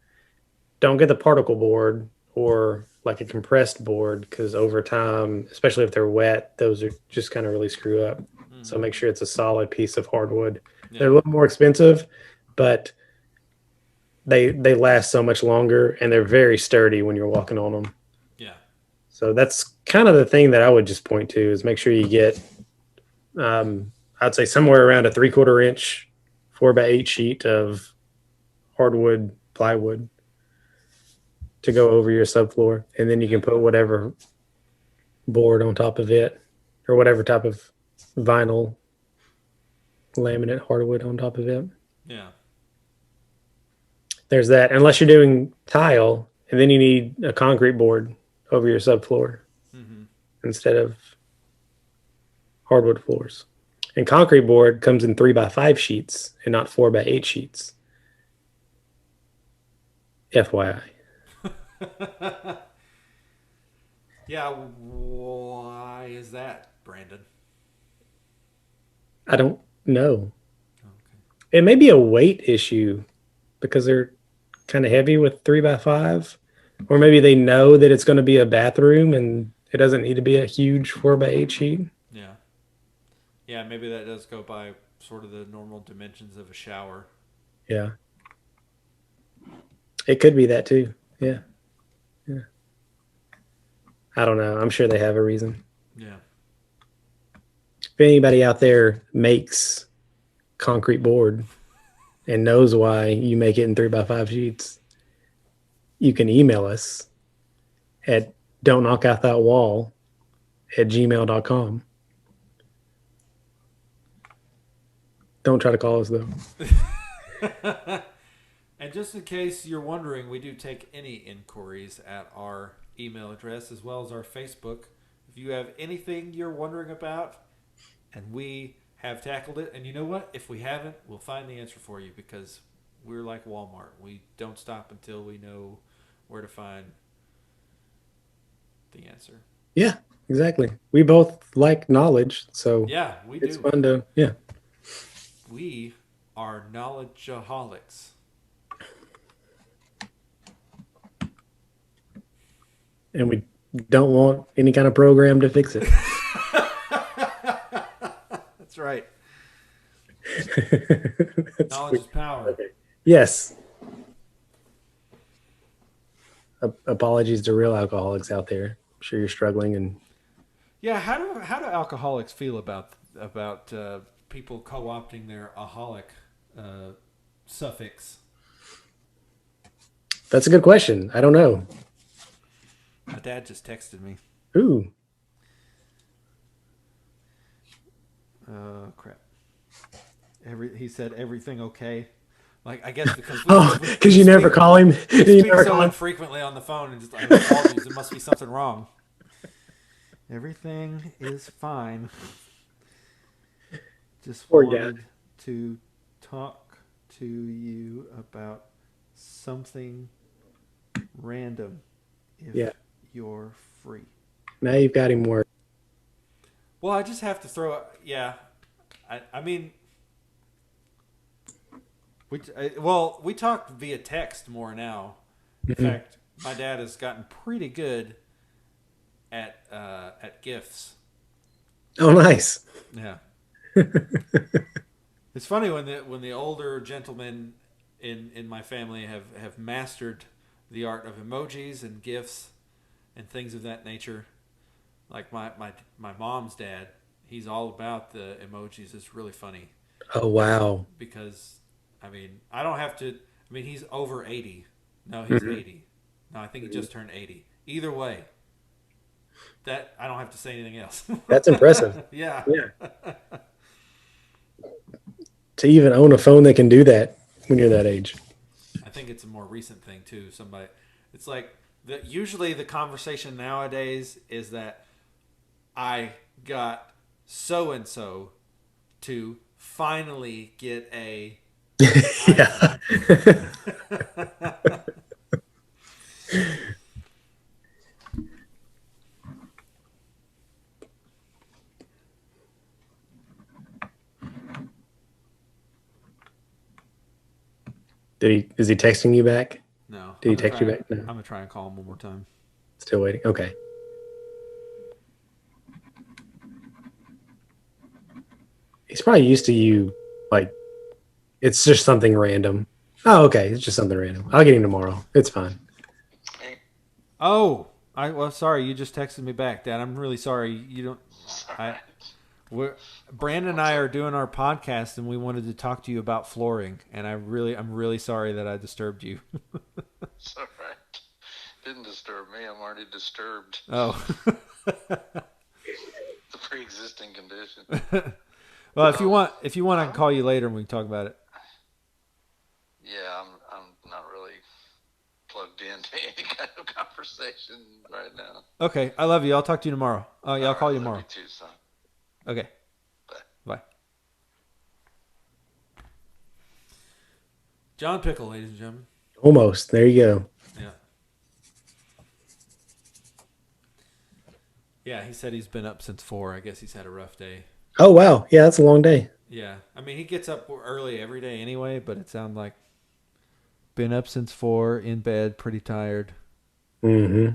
Don't get the particle board or like a compressed board, because over time, especially if they're wet, those are just kind of really screw up. So make sure it's a solid piece of hardwood. Yeah. They're a little more expensive, but they last so much longer, and they're very sturdy when you're walking on them. Yeah. So that's kind of the thing that I would just point to, is make sure you get, I'd say somewhere around a 3/4 inch 4x8 sheet of hardwood plywood to go over your subfloor, and then you can put whatever board on top of it, or whatever type of vinyl, laminate, hardwood on top of it. Yeah. There's that, unless you're doing tile, and then you need a concrete board over your subfloor instead of hardwood floors. And concrete board comes in 3x5 sheets and not 4x8 sheets. FYI. Yeah, why is that, Brandon? I don't know. Okay. It may be a weight issue, because they're kind of heavy with 3x5. Or maybe they know that it's going to be a bathroom and it doesn't need to be a huge 4x8 sheet. Yeah. Yeah, maybe that does go by sort of the normal dimensions of a shower. Yeah. It could be that too. Yeah. Yeah. I don't know. I'm sure they have a reason. Yeah. If anybody out there makes concrete board and knows why you make it in 3x5 sheets, you can email us at dontknockoutthatwall at gmail.com. Don't try to call us though. And just in case you're wondering, we do take any inquiries at our email address as well as our Facebook. If you have anything you're wondering about and we have tackled it, and you know what? If we haven't, we'll find the answer for you because we're like Walmart. We don't stop until we know where to find the answer. Yeah, exactly. We both like knowledge, so Yeah, we it's do. fun to, yeah. We are knowledgeaholics. And we don't want any kind of program to fix it. That's right. That's Knowledge is power. okay. Yes. Apologies to real alcoholics out there. I'm sure you're struggling, and Yeah, how do alcoholics feel about people co-opting their aholic suffix? that's a good question. I don't know. My dad just texted me. Ooh. Crap. He said everything okay. Like I guess because Because you never call him. we You speak never so call him. infrequently on the phone, and just like apologies, there must be something wrong. Everything is fine. Just Poor wanted dad. to talk to you about something random if Yeah. you're free. Now you've got him worked. Well, I just have to throw. Yeah, I mean, we talk via text more now. In fact, my dad has gotten pretty good at gifts. Oh, nice. Yeah, it's funny when the older gentlemen in my family have mastered the art of emojis and gifs and things of that nature. Like my mom's dad, he's all about the emojis. It's really funny Oh, wow. because I mean I don't have to. I mean he's over 80. No, he's 80. No, I think he just turned 80. Either way, that I don't have to say anything else. That's impressive. Yeah. Yeah. To even own a phone that can do that when you're that age. I think it's a more recent thing too. It's like usually the conversation nowadays is that I got so and so to finally get a. Yeah. Is he texting you back? No. Did he I'm gonna text you try- back? No. I'm gonna try and call him one more time. Still waiting. Okay. He's probably used to you, like, it's just something random. Oh, okay. It's just something random. I'll get him tomorrow. It's fine. Oh, sorry. You just texted me back, Dad. I'm really sorry. You don't. Brandon and I are doing our podcast, and we wanted to talk to you about flooring. And I'm really sorry that I disturbed you. It's all right. Didn't disturb me. I'm already disturbed. Oh. It's a pre-existing condition. Well, if you want, I can call you later and we can talk about it. Yeah, I'm not really plugged into any kind of conversation right now. Okay, I love you. I'll talk to you tomorrow. Yeah, I'll call you Love tomorrow. You too, son. Okay. Bye. Bye. John Pickle, ladies and gentlemen. Almost. There you go. Yeah. Yeah, he said he's been up since 4. I guess he's had a rough day. Oh, wow. Yeah, that's a long day. Yeah. I mean, he gets up early every day anyway, but it sounded like been up since 4, in bed, pretty tired. Mm-hmm.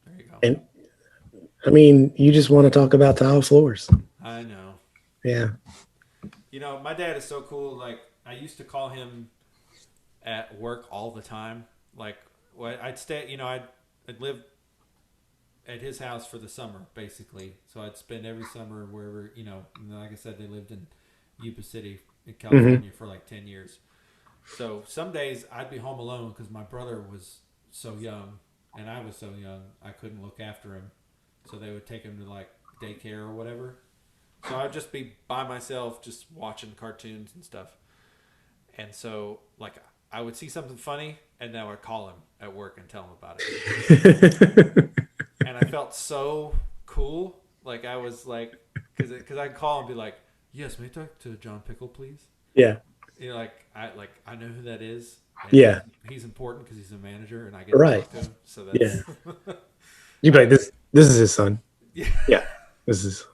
There you go. And I mean, you just want to talk about tile floors. I know. Yeah. You know, my dad is so cool. Like, I used to call him at work all the time. Like, I'd stay, I'd live at his house for the summer, basically. So I'd spend every summer wherever, and like I said, they lived in Yuba City in California for like 10 years. So some days I'd be home alone because my brother was so young and I was so young, I couldn't look after him. So they would take him to like daycare or whatever. So I'd just be by myself, just watching cartoons and stuff. And so, like, I would see something funny, and then I would call him at work and tell him about it. And I felt so cool. Like, I was like, because I'd call and be like, "Yes, may I talk to John Pickle, please?" Yeah. I know who that is. And Yeah. he's important because he's a manager, and I get to Right. talk to him. So that's Yeah. You'd be like, this is his son. Yeah. Yeah. This is.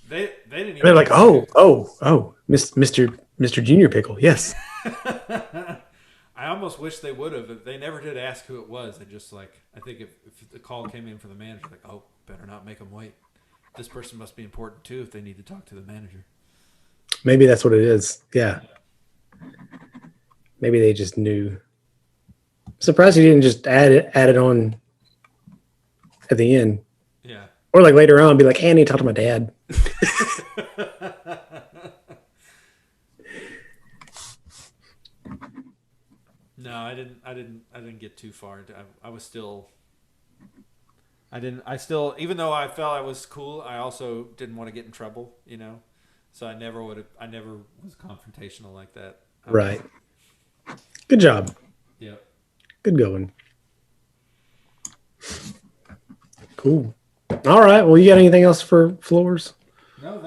They didn't even. They're like, Mr. Junior Pickle. Yes. I almost wish they would have. They never did ask who it was. They just like, I think if the call came in for the manager, like, oh, better not make them wait. This person must be important too if they need to talk to the manager. Maybe that's what it is. Yeah. Maybe they just knew. I'm surprised you didn't just add it on at the end. Yeah. Or like later on, be like, hey, I need to talk to my dad. No, I didn't get too far. I was still. I still, even though I felt I was cool, I also didn't want to get in trouble, So I never was confrontational like that. Right. Good job. Yep. Good going. Cool. All right. Well, you got anything else for floors? No,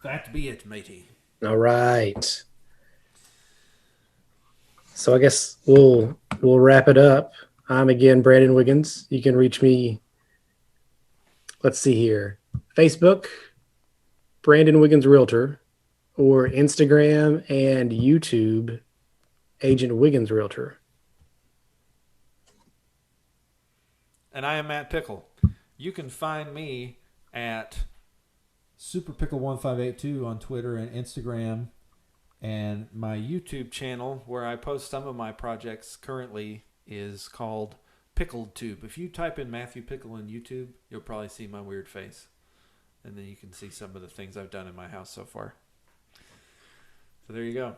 that be it, matey. All right. So I guess we'll wrap it up. I'm again Brandon Wiggins. You can reach me. Let's see here. Facebook, Brandon Wiggins Realtor, or Instagram and YouTube, Agent Wiggins Realtor. And I am Matt Pickle. You can find me at SuperPickle1582 on Twitter and Instagram, and my YouTube channel where I post some of my projects currently is called Pickled Tube. If you type in Matthew Pickle in YouTube, you'll probably see my weird face, and then you can see some of the things I've done in my house so far. So there you go.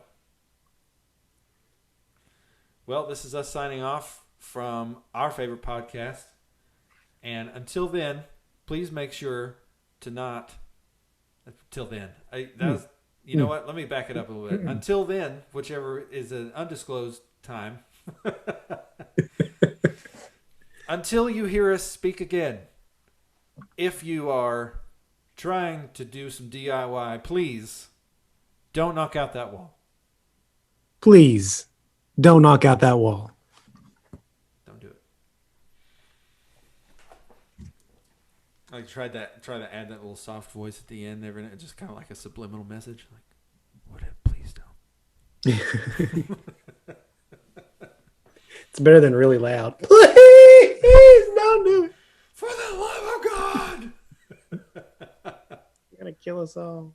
Well, this is us signing off from our favorite podcast. And until then, please make sure to not. Till then, you know what? Let me back it up a little bit. Until then, whichever is an undisclosed time. Until you hear us speak again, if you are trying to do some DIY, please don't knock out that wall. Please don't knock out that wall. Don't do it. I try to add that little soft voice at the end. It's just kind of like a subliminal message. Like, what if, please don't. It's better than really loud. Please don't do it. For the love of God. You're going to kill us all.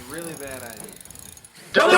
Really bad idea. Don't